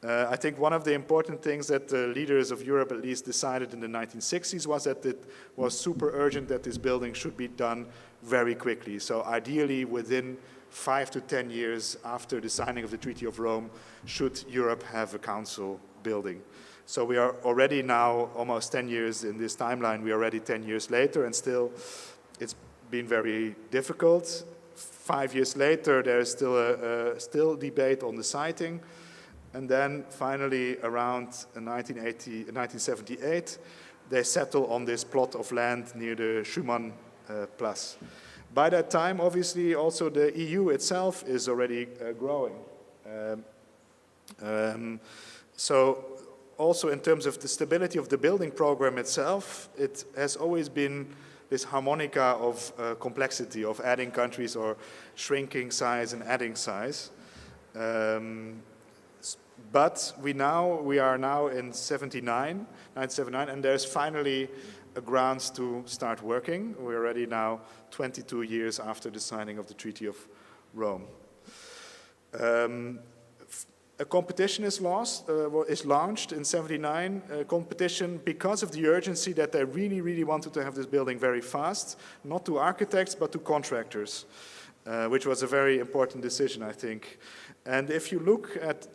I think one of the important things that the leaders of Europe at least decided in the 1960s was that it was super urgent that this building should be done very quickly. So ideally within 5 to 10 years after the signing of the Treaty of Rome, should Europe have a council building. So we are already now almost 10 years in this timeline. We are already 10 years later, and still it's been very difficult. 5 years later, there is still debate on the siting. And then finally, around 1978, they settle on this plot of land near the Schumann Place. By that time, obviously, also the EU itself is already growing. So also in terms of the stability of the building program itself, it has always been this harmonica of complexity, of adding countries or shrinking size and adding size. But we are now in 1979, and there's finally a grounds to start working. We're already now 22 years after the signing of the Treaty of Rome. A competition is launched in 1979, a competition because of the urgency that they really, really wanted to have this building very fast, not to architects, but to contractors, which was a very important decision, I think. And if you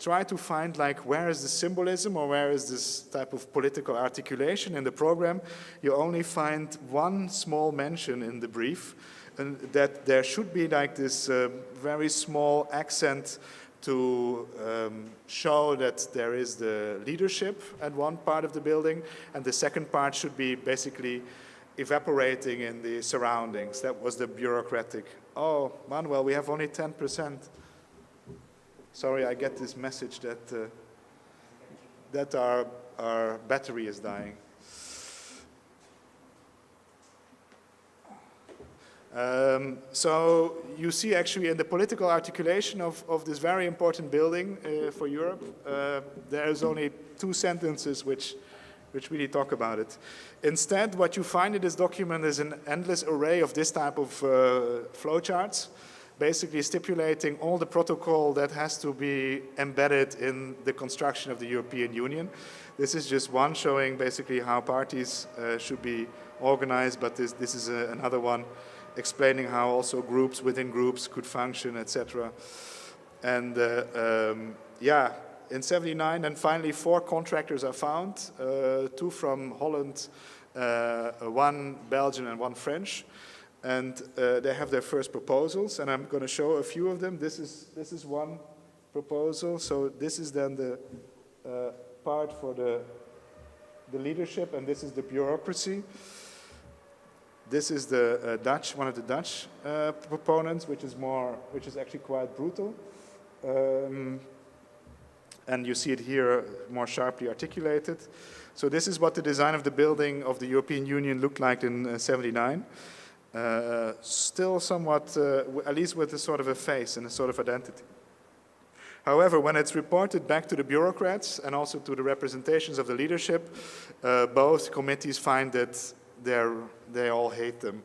try to find like where is the symbolism or where is this type of political articulation in the program, you only find one small mention in the brief, and that there should be like this very small accent to show that there is the leadership at one part of the building, and the second part should be basically evaporating in the surroundings. That was the bureaucratic. Oh, Manuel, we have only 10%. Sorry, I get this message that our battery is dying. So you see actually in the political articulation of this very important building for Europe, there's only 2 sentences which really talk about it. Instead, what you find in this document is an endless array of this type of flowcharts, basically stipulating all the protocol that has to be embedded in the construction of the European Union. This is just one showing basically how parties should be organized, but this is another one explaining how also groups within groups could function, etc. And yeah, in 1979, and finally 4 contractors are found, 2 from Holland, 1 Belgian and 1 French. And they have their first proposals, and I'm going to show a few of them. This is one proposal. So this is then the part for the leadership, and this is the bureaucracy. This is the one of the Dutch proponents, which is actually quite brutal. And you see it here more sharply articulated. So this is what the design of the building of the European Union looked like in '79. Still somewhat, at least with a sort of a face and a sort of identity. However, when it's reported back to the bureaucrats and also to the representations of the leadership, both committees find that they all hate them.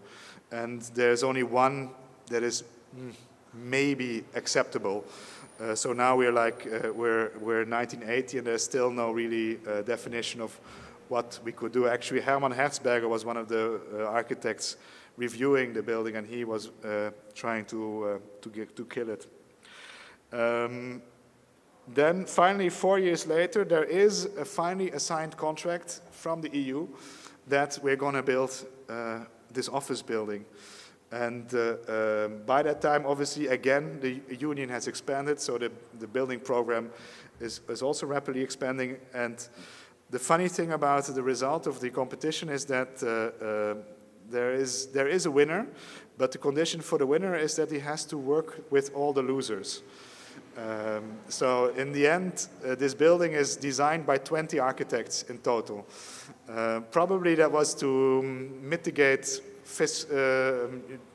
And there's only one that is maybe acceptable. So now we're 1980 and there's still no really definition of what we could do. Actually, Hermann Herzberger was one of the architects reviewing the building, and he was trying to kill it. Then finally, 4 years later, there is finally a signed contract from the EU that we're going to build this office building. And by that time, obviously, again, the union has expanded, so the building program is also rapidly expanding. And the funny thing about the result of the competition is that there is a winner, but the condition for the winner is that he has to work with all the losers. So in the end, this building is designed by 20 architects in total. Probably that was to mitigate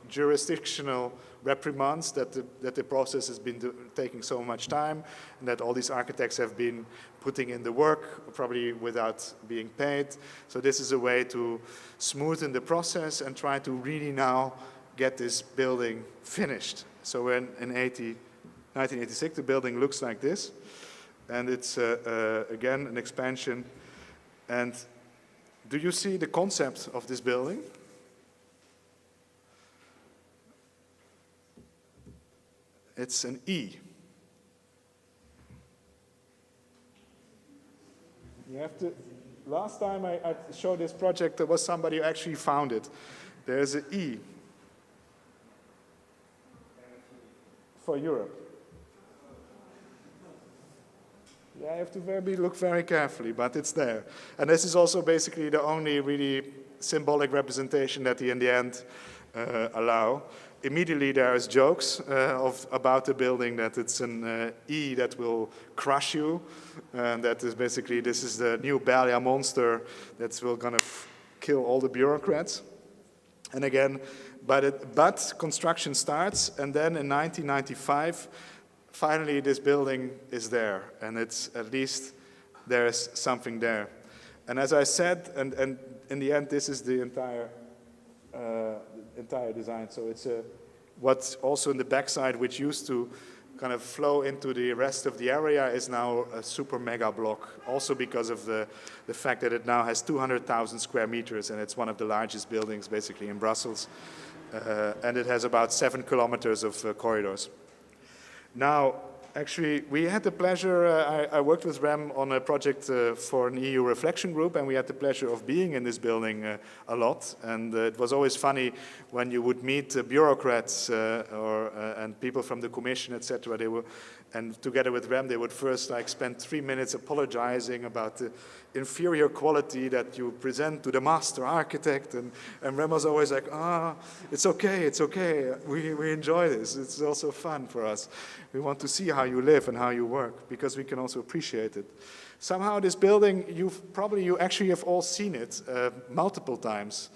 jurisdictional reprimands that the process has been taking so much time, and that all these architects have been putting in the work, probably without being paid. So this is a way to smoothen the process and try to really now get this building finished. So in 1986, the building looks like this, and it's again an expansion. And do you see the concept of this building? It's an E. You have to. Last time I showed this project, there was somebody who actually found it. There's an E for Europe. Yeah, you have to look very carefully, but it's there. And this is also basically the only really symbolic representation that he, in the end, allow. Immediately there's jokes about the building, that it's an E that will crush you, and that is basically, this is the new Berlia monster that's gonna kill all the bureaucrats. And again, but construction starts, and then in 1995, finally this building is there, and it's at least there's something there. And as I said, and in the end, this is the entire design. So it's what's also in the backside, which used to kind of flow into the rest of the area, is now a super mega block. Also because of the fact that it now has 200,000 square meters, and it's one of the largest buildings basically in Brussels. And it has about 7 kilometers of corridors. Now, actually, we had the pleasure, I worked with Rem on a project for an EU reflection group, and we had the pleasure of being in this building a lot. And it was always funny when you would meet bureaucrats and people from the commission, etc. And together with Rem, they would first spend 3 minutes apologizing about the inferior quality that you present to the master architect. And Rem was always like, it's okay. We enjoy this. It's also fun for us. We want to see how you live and how you work, because we can also appreciate it. Somehow this building, you actually have all seen it multiple times.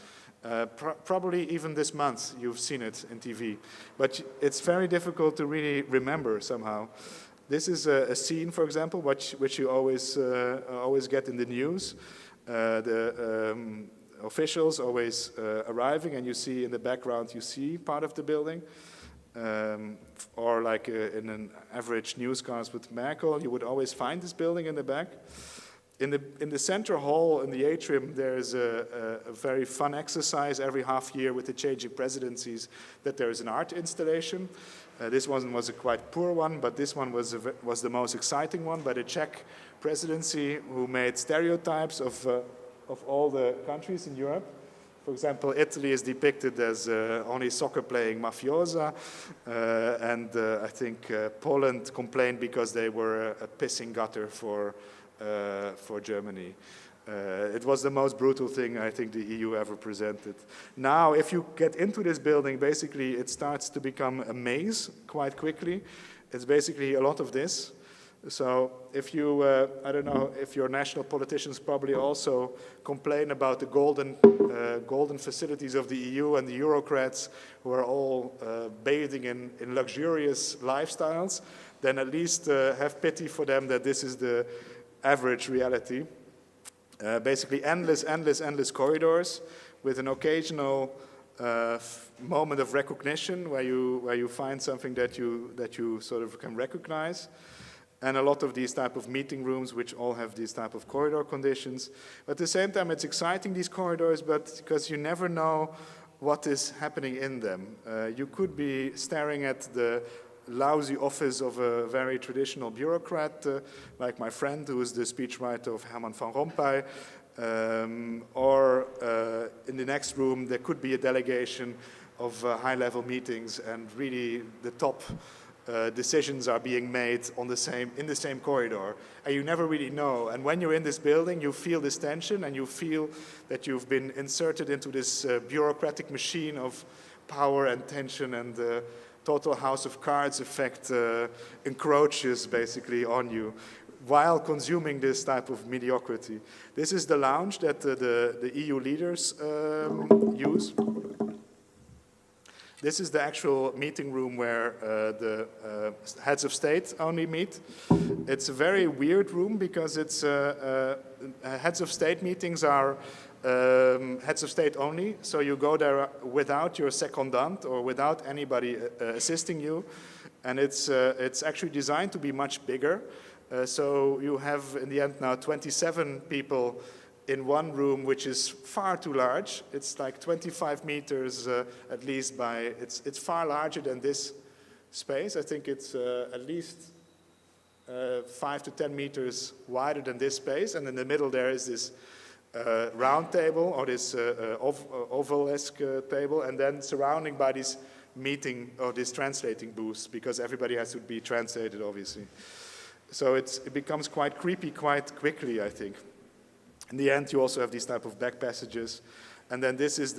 Probably even this month you've seen it in TV. But it's very difficult to really remember somehow. This is a scene, for example, which you always get in the news. The officials always arriving, and you see in the background, you see part of the building. Or like in an average newscast with Merkel, you would always find this building in the back. In the center hall, in the atrium, there is a very fun exercise every half year with the changing presidencies, that there is an art installation. This one was a quite poor one, but this one was the most exciting one by the Czech presidency, who made stereotypes of all the countries in Europe. For example, Italy is depicted as only soccer-playing mafiosa, and I think Poland complained because they were a pissing gutter for Germany. It was the most brutal thing I think the EU ever presented. Now, if you get into this building, basically it starts to become a maze quite quickly. It's basically a lot of this. So if you, I don't know, if your national politicians probably also complain about the golden facilities of the EU and the bureaucrats who are all bathing in luxurious lifestyles, then at least have pity for them that this is the average reality. Basically endless corridors with an occasional moment of recognition where you find something that you sort of can recognize. And a lot of these type of meeting rooms which all have these type of corridor conditions. But at the same time it's exciting, these corridors, but because you never know what is happening in them. You could be staring at the lousy office of a very traditional bureaucrat, like my friend who is the speechwriter of Herman van Rompuy, or in the next room there could be a delegation of high-level meetings and really the top decisions are being made in the same corridor, and you never really know. And when you're in this building, you feel this tension, and you feel that you've been inserted into this bureaucratic machine of power and tension, and the total House of Cards effect encroaches basically on you while consuming this type of mediocrity. This is the lounge that the EU leaders use. This is the actual meeting room where the heads of state only meet. It's a very weird room because it's heads of state meetings are heads of state only. So you go there without your secondant or without anybody assisting you. And it's actually designed to be much bigger. So you have in the end now 27 people in one room, which is far too large. It's like 25 meters at least by, it's far larger than this space. I think it's at least 5 to 10 meters wider than this space. And in the middle there is this round table or this oval-esque table, and then surrounding by this meeting or this translating booths, because everybody has to be translated, obviously. So it becomes quite creepy quite quickly, I think. In the end, you also have these type of back passages. And then this is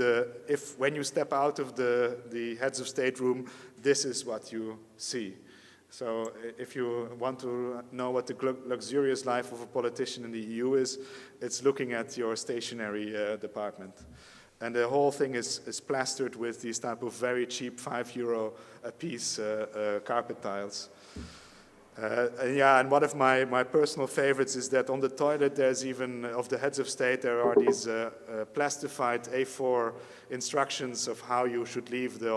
when you step out of the heads of state room, this is what you see. So if you want to know what the luxurious life of a politician in the EU is, it's looking at your stationery department. And the whole thing is plastered with these type of very cheap €5 a piece carpet tiles. And one of my personal favorites is that on the toilet there's even, of the heads of state, there are these plastified A4 instructions of how you should leave the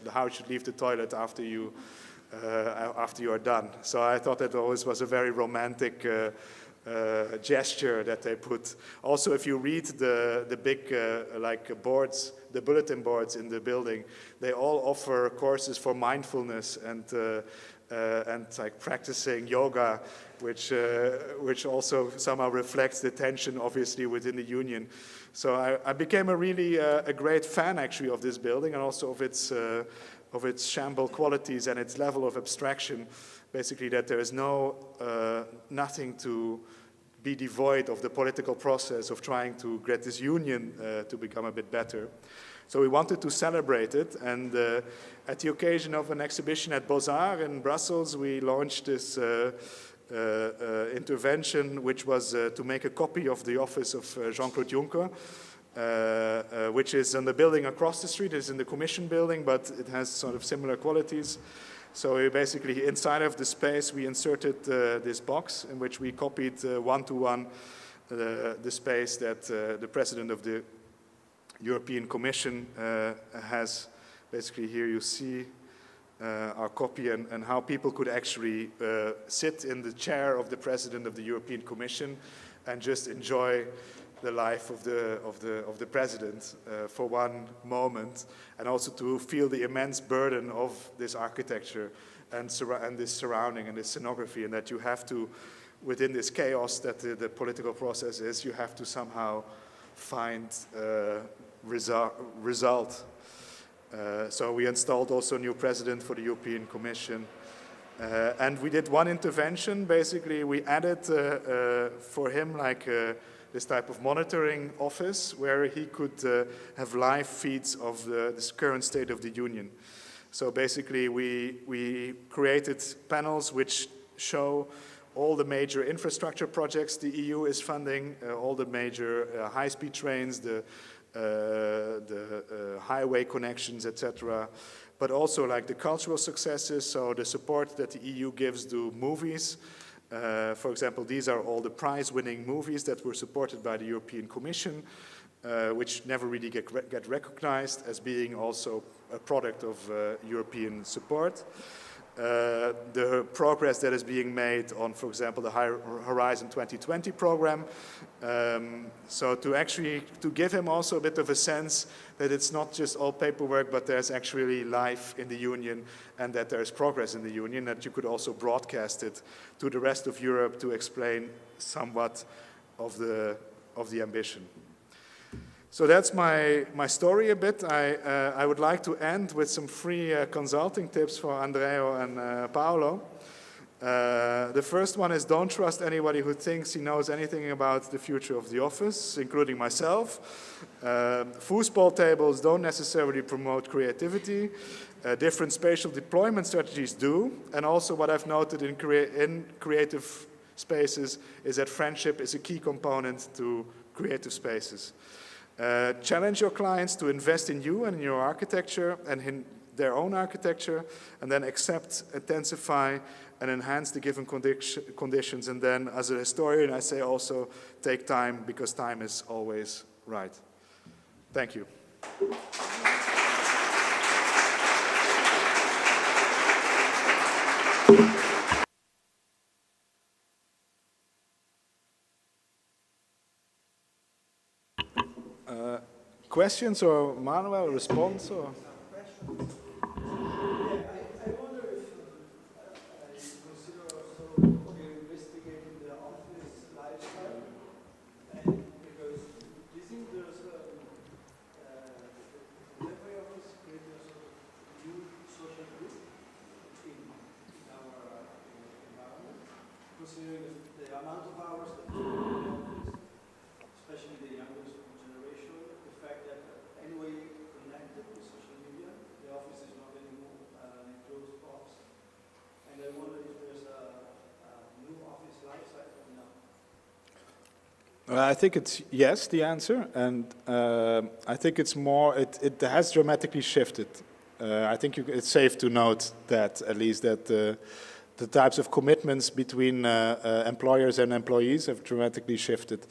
how you should leave the toilet after you are done. So I thought that always was a very romantic gesture that they put. Also, if you read the big boards, the bulletin boards in the building, they all offer courses for mindfulness and like practicing yoga, which also somehow reflects the tension, obviously, within the union. So I became a great fan, actually, of this building and also of its shamble qualities and its level of abstraction. Basically, that there is nothing to be devoid of the political process of trying to get this union to become a bit better. So we wanted to celebrate it, and at the occasion of an exhibition at Beaux-Arts in Brussels, we launched this intervention, which was to make a copy of the office of Jean-Claude Juncker, which is in the building across the street. It's in the Commission building, but it has sort of similar qualities. So we basically, inside of the space, we inserted this box in which we copied one-to-one the space that the president of the European Commission has. Basically here you see our copy and how people could actually sit in the chair of the president of the European Commission and just enjoy the life of the president for one moment, and also to feel the immense burden of this architecture and this surrounding and this scenography, and that you have to, within this chaos that the political process is, you have to somehow find result. So we installed also a new president for the European Commission. And we did one intervention. Basically, we added for him this type of monitoring office where he could have live feeds of this current state of the union. So basically, we created panels which show all the major infrastructure projects the EU is funding, all the major high-speed trains, the highway connections, etc. But also like the cultural successes, so the support that the EU gives to movies. For example, these are all the prize-winning movies that were supported by the European Commission, which never really get recognized as being also a product of European support. The progress that is being made on, for example, the Horizon 2020 program. So to give him also a bit of a sense that it's not just all paperwork, but there's actually life in the Union and that there's progress in the Union, that you could also broadcast it to the rest of Europe to explain somewhat of the ambition. So that's my story a bit. I would like to end with some free consulting tips for Andrea and Paolo. The first one is don't trust anybody who thinks he knows anything about the future of the office, including myself. Foosball tables don't necessarily promote creativity. Different spatial deployment strategies do. And also what I've noted in creative spaces is that friendship is a key component to creative spaces. Challenge your clients to invest in you and in your architecture and in their own architecture, and then accept, intensify, and enhance the given conditions. And then, as a historian, I say also take time, because time is always right. Thank you. Questions or Manuel, response? Or? I wonder if you consider also investigating the office lifestyle, and because do you think there's a delivery office creating a sort of new social group in our environment, considering the amount of hours that people are in the office, especially the younger generation, the fact that anyway connected with social media, the office is not anymore an enclosed box. And I wonder if there's a new office lifestyle or not. I think it's yes, the answer, and I think it's more, it has dramatically shifted. I think it's safe to note that, at least, that the types of commitments between employers and employees have dramatically shifted.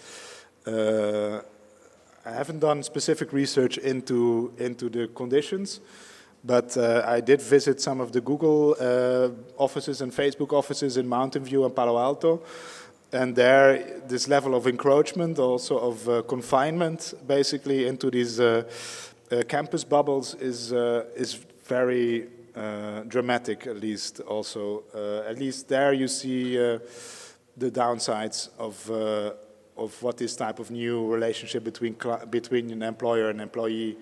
I haven't done specific research into the conditions, but I did visit some of the Google offices and Facebook offices in Mountain View and Palo Alto, and there this level of encroachment, also of confinement, basically into these campus bubbles is very dramatic. At least also, at least there you see the downsides of what this type of new relationship between an employer and employee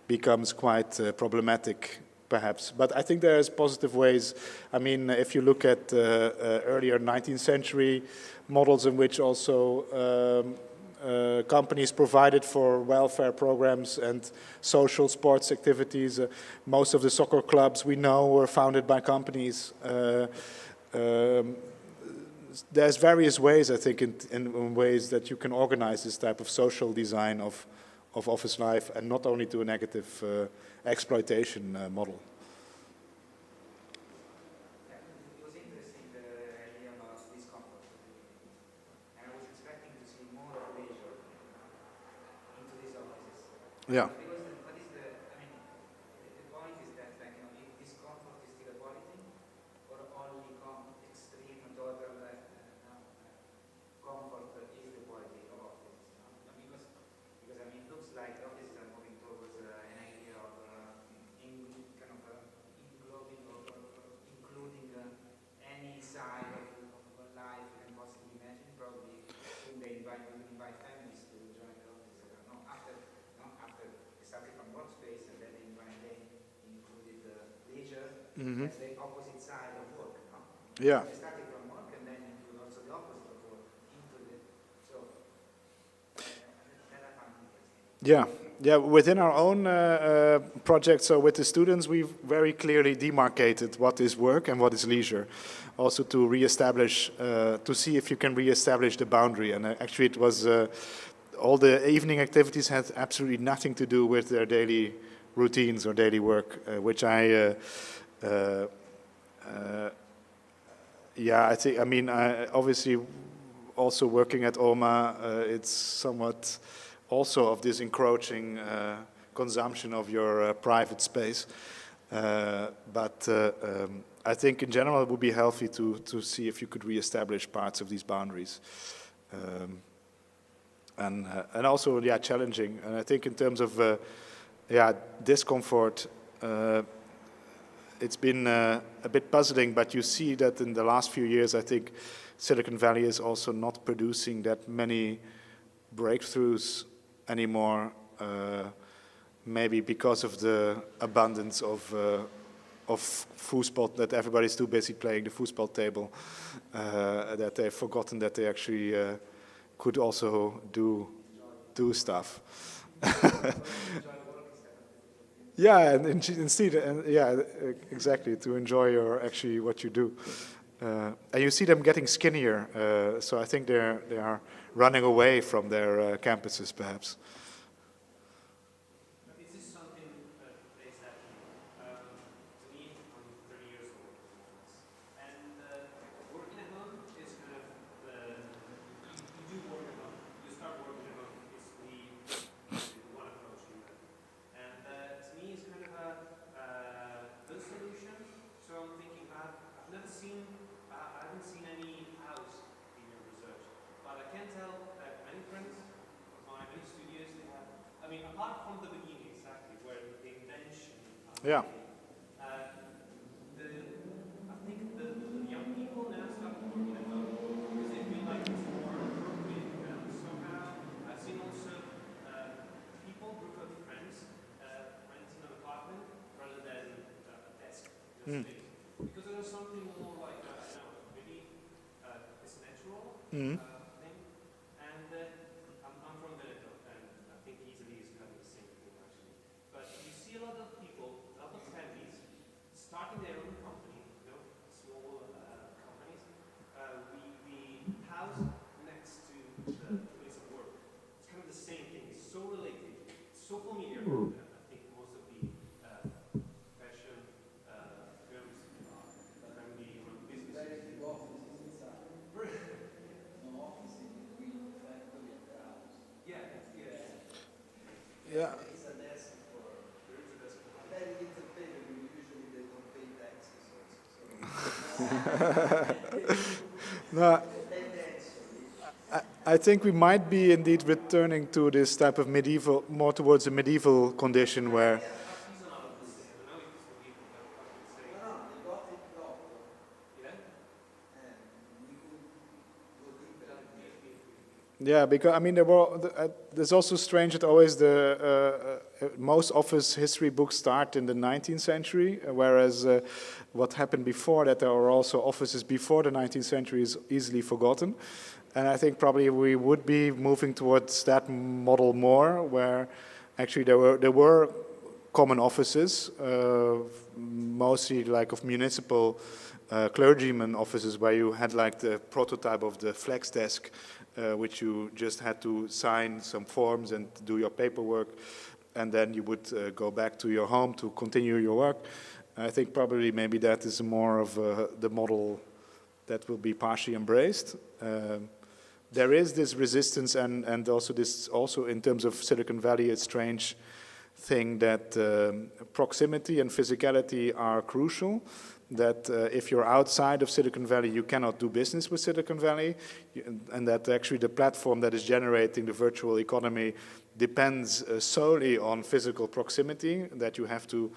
becomes quite problematic, perhaps. But I think there's positive ways. I mean, if you look at earlier 19th century models in which also companies provided for welfare programs and social sports activities, most of the soccer clubs we know were founded by companies. There's various ways, I think, in ways that you can organize this type of social design of office life, and not only to a negative exploitation model. Yeah, it was interesting, the idea about discomfort. And I was expecting to see more leisure into these offices. Yeah. Because what is the, I mean, the point is that, like, you know, if discomfort is still a quality, or only extreme total comfort is the quality of offices. Because I mean, it looks like offices are moving towards an idea of englobing or including any side of life you can possibly imagine. Probably soon they invite families to join the office. After that's the opposite side of work, no? Yeah. They started from work and then into also the opposite of work, into the, so that I found interesting. Yeah, yeah. Within our own project, so with the students, we've very clearly demarcated what is work and what is leisure. Also to reestablish, to see if you can reestablish the boundary. And actually, it was all the evening activities had absolutely nothing to do with their daily routines or daily work, which I. Yeah, I think. I mean, obviously, also working at OMA, it's somewhat also of this encroaching consumption of your private space. But I think in general it would be healthy to see if you could reestablish parts of these boundaries. And also, yeah, challenging. And I think in terms of, yeah, discomfort, it's been a bit puzzling, but you see that in the last few years, I think Silicon Valley is also not producing that many breakthroughs anymore, maybe because of the abundance of foosball, that everybody's too busy playing the foosball table, that they've forgotten that they actually could also do stuff. Yeah, and instead, and yeah, exactly, to enjoy actually what you do. And you see them getting skinnier, so I think they are running away from their campuses, perhaps. Is this something that is happening? To me, I'm 30 years old, and working at home is kind of you do work at home. You start working at home. It's the one approach you have, and to me, it's kind of the solution. So I'm thinking, I've never seen. I haven't seen any house in your research, but I can tell that many friends of mine, many studios, they have. I mean, apart from the beginning, exactly where the intention. Yeah. I think the young people now start working at home because they feel like it's more appropriate for them. Somehow, I've seen also people, group of friends, renting an apartment rather than a desk. Because there's something more like, maybe it's natural thing. And I'm from Veneto, and I think Italy is kind of the same thing actually. But you see a lot of people, a lot of families, starting their own company, small companies. We house next to the place of work. It's kind of the same thing. It's so related. It's so familiar. I think most of the fashion firms family run businesses. Yeah. It's a desk for, there is a desk for. Then it's a payment, usually they don't pay taxes also. No, I think we might be indeed returning to this type of medieval, more towards a medieval condition where. Yeah, because I mean, there's also strange that always most office history books start in the 19th century, whereas what happened before that, there were also offices before the 19th century, is easily forgotten. And I think probably we would be moving towards that model more, where actually there were common offices, mostly like of municipal clergyman offices, where you had like the prototype of the flex desk, which you just had to sign some forms and do your paperwork, and then you would go back to your home to continue your work. I think probably maybe that is more of the model that will be partially embraced. There is this resistance and also this, also in terms of Silicon Valley, a strange thing that proximity and physicality are crucial. That if you're outside of Silicon Valley, you cannot do business with Silicon Valley, and that actually the platform that is generating the virtual economy depends solely on physical proximity, that you have to,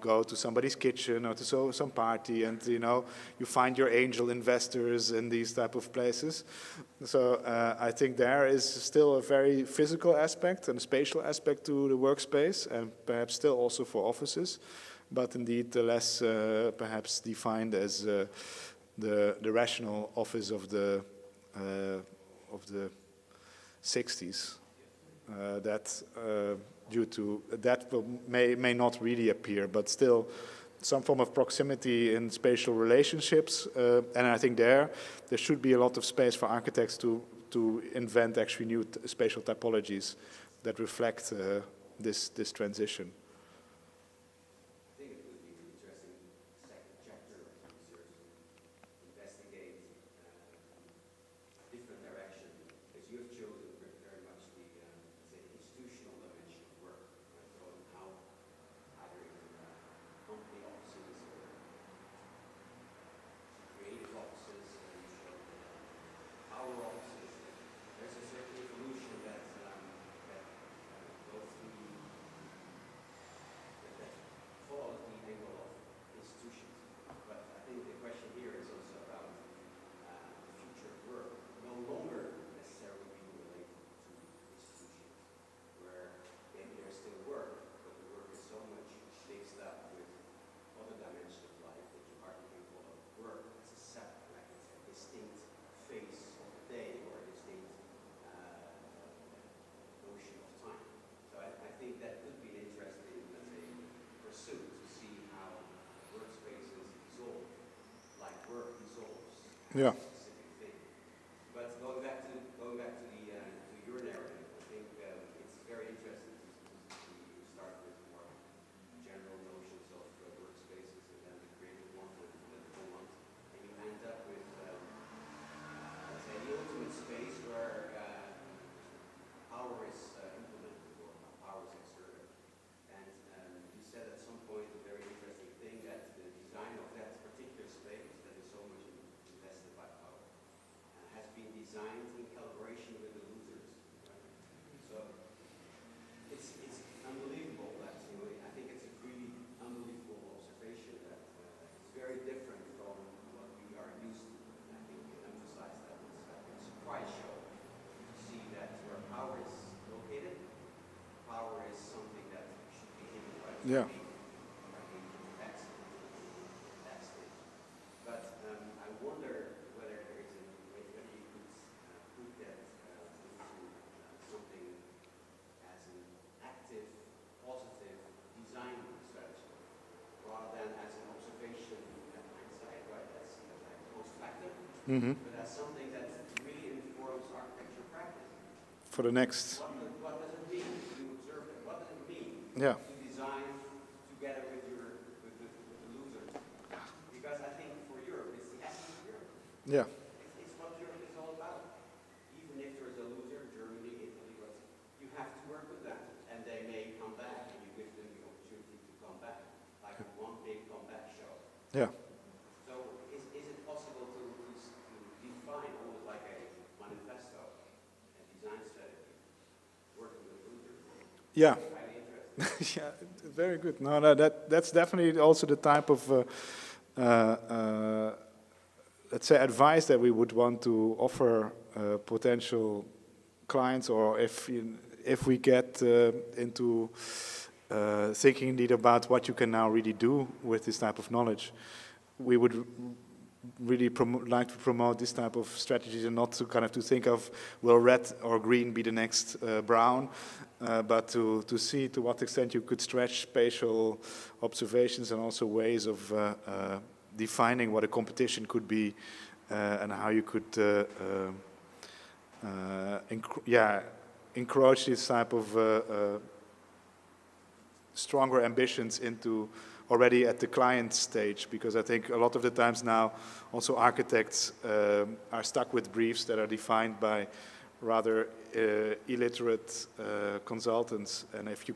go to somebody's kitchen or to some party, and you find your angel investors in these type of places. So I think there is still a very physical aspect and spatial aspect to the workspace, and perhaps still also for offices, but indeed the less perhaps defined as the rational office of the 60s. That due to that may not really appear, but still some form of proximity in spatial relationships, and I think there should be a lot of space for architects to invent actually new spatial typologies that reflect this transition. Yeah. But going back to your narrative, I think it's very interesting to start with more general notions of workspaces and then the creative one and the political one, and you end up with let's say the ultimate space where power is implemented or power is exerted. And you said at some point a very interesting thing, that the design of that particular space that is so much invested by power has been designed in collaboration with the losers. Right? So it's unbelievable that, I think it's a really unbelievable observation that it's very different from what we are used to. And I think you emphasized that it's like a surprise show to see that where power is located, power is something that should be hidden, right? Yeah. But I wonder whether there is whether you could put that into something as an active, positive design strategy, rather than as an observation at hindsight, right? That's like post factum, but as something that really informs architecture practice. For the next. What does it mean to observe it? What does it mean Yeah. to design together with the losers? Because I think for Europe, it's the essence of Europe. Yeah. It's what Europe is all about. Even if there's a loser, Germany, Italy, you have to work with them, and they may come back, and you give them the opportunity to come back, like one big comeback show. Yeah. So is it possible to define almost like a manifesto, a design strategy, working with losers? Yeah. Highly interesting. Yeah, very good. No, that's definitely also the type of, let's say, advice that we would want to offer potential clients, or if we get into thinking indeed about what you can now really do with this type of knowledge, we would really like to promote this type of strategies, and not to kind of to think of, will red or green be the next brown, but to see to what extent you could stretch spatial observations and also ways of defining what a competition could be, and how you could encroach this type of stronger ambitions into already at the client stage, because I think a lot of the times now also architects are stuck with briefs that are defined by rather illiterate consultants, and if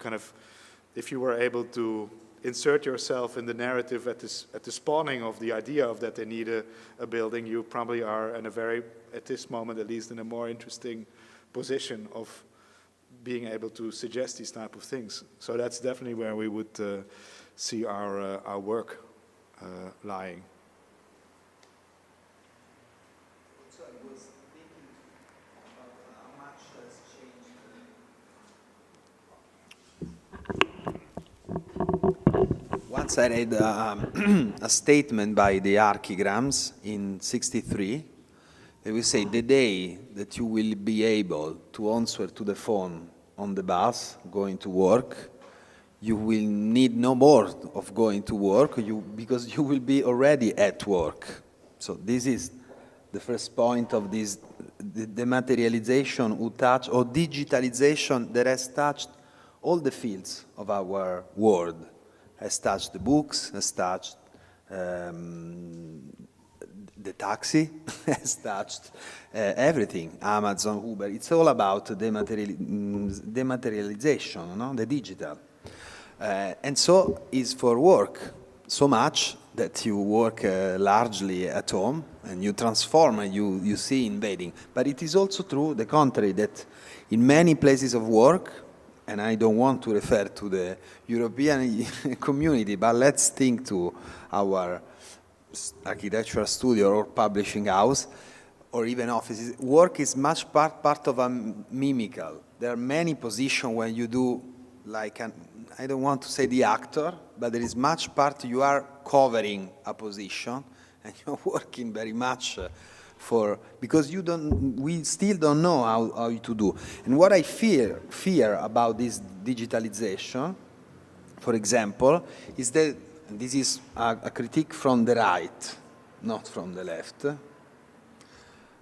you were able to insert yourself in the narrative at the spawning of the idea of that they need a building, you probably are in a very, at this moment at least, in a more interesting position of being able to suggest these type of things. So that's definitely where we would see our work lying. So I was thinking about how much has changed. Once I read a statement by the Archigrams in '63. They will say the day that you will be able to answer to the phone on the bus going to work, you will need no more of going to work because you will be already at work. So this is the first point of this, the materialization or digitalization that has touched all the fields of our world. Has touched the books, has touched the taxi, has touched everything, Amazon, Uber. It's all about dematerialization, no? The digital. And so is for work, so much that you work largely at home and you transform and you see invading. But it is also true, the contrary, that in many places of work, and I don't want to refer to the European community, but let's think to our architectural studio or publishing house, or even offices. Work is much part of a mimical. There are many positions when you do, like, I don't want to say the actor, but there is much part you are covering a position, and you're working very much because we still don't know how to do. And what I fear about this digitalization, for example, is that this is a critique from the right, not from the left,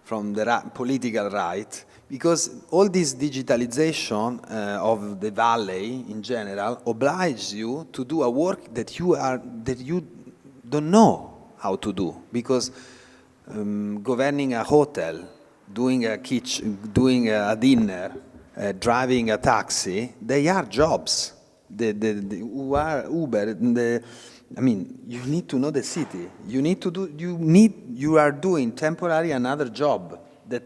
from the political right, because all this digitalization of the valley in general obliges you to do a work that you don't know how to do, because governing a hotel, doing a kitchen, doing a dinner, driving a taxi, they are jobs. The Uber, I mean, you need to know the city. You are doing temporarily another job that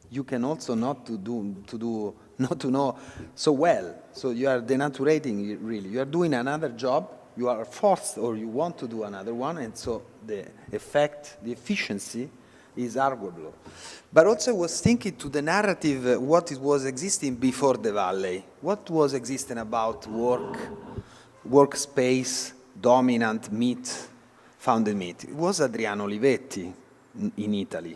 you can also not to know so well. So you are denaturating it, really. You are doing another job. You are forced, or you want to do another one, and so the effect, the efficiency, is arguable. But also, I was thinking to the narrative, what it was existing before the valley. What was existing about workspace, dominant myth, founded myth? It was Adriano Olivetti in Italy.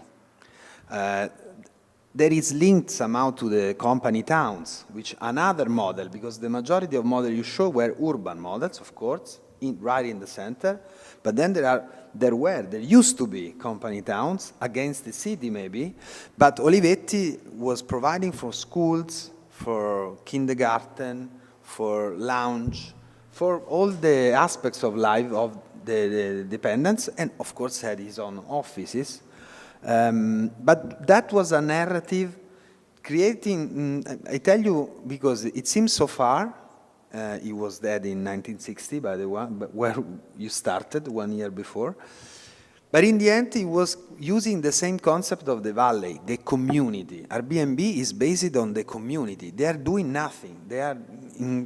There is linked somehow to the company towns, which another model, because the majority of models you show were urban models, of course, right in the center, but then there used to be company towns against the city maybe, but Olivetti was providing for schools, for kindergarten, for lounge, for all the aspects of life of the dependents, and of course had his own offices. But that was a narrative creating, I tell you, because it seems so far. He was dead in 1960, by the way, but where you started 1 year before. But in the end, he was using the same concept of the valley, the community. Airbnb is based on the community. They are doing nothing. They are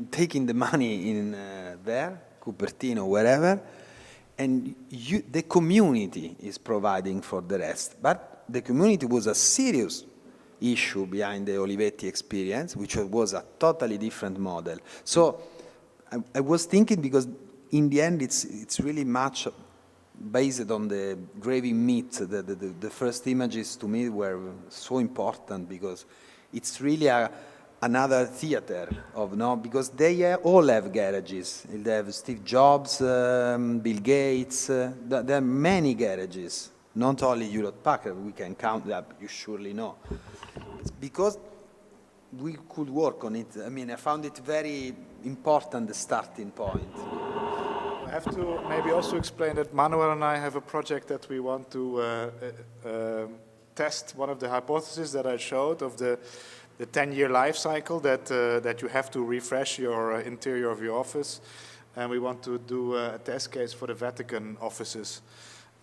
taking the money in there, Cupertino, wherever, and the community is providing for the rest. But the community was a serious issue behind the Olivetti experience, which was a totally different model. So I was thinking, because in the end it's really much based on the graving myth. The first images to me were so important, because it's really another theater of because they all have garages. They have Steve Jobs, Bill Gates. There are many garages, not only Hewlett-Packard. We can count that, you surely know. It's because we could work on it. I mean, I found it very important, the starting point. I have to maybe also explain that Manuel and I have a project that we want to test one of the hypotheses that I showed of the 10-year life cycle that you have to refresh your interior of your office. And we want to do a test case for the Vatican offices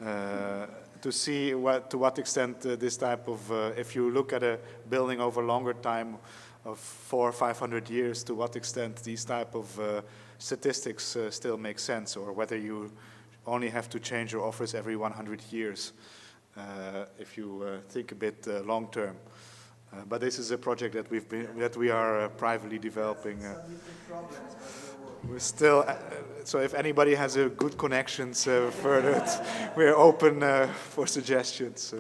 to see to what extent this type of, if you look at a building over a longer time, of 400 or 500 years, to what extent these type of statistics still make sense, or whether you only have to change your offers every 100 years if you think a bit long term. But this is a project that we are privately developing. We're still, so if anybody has a good connections further, we're open for suggestions.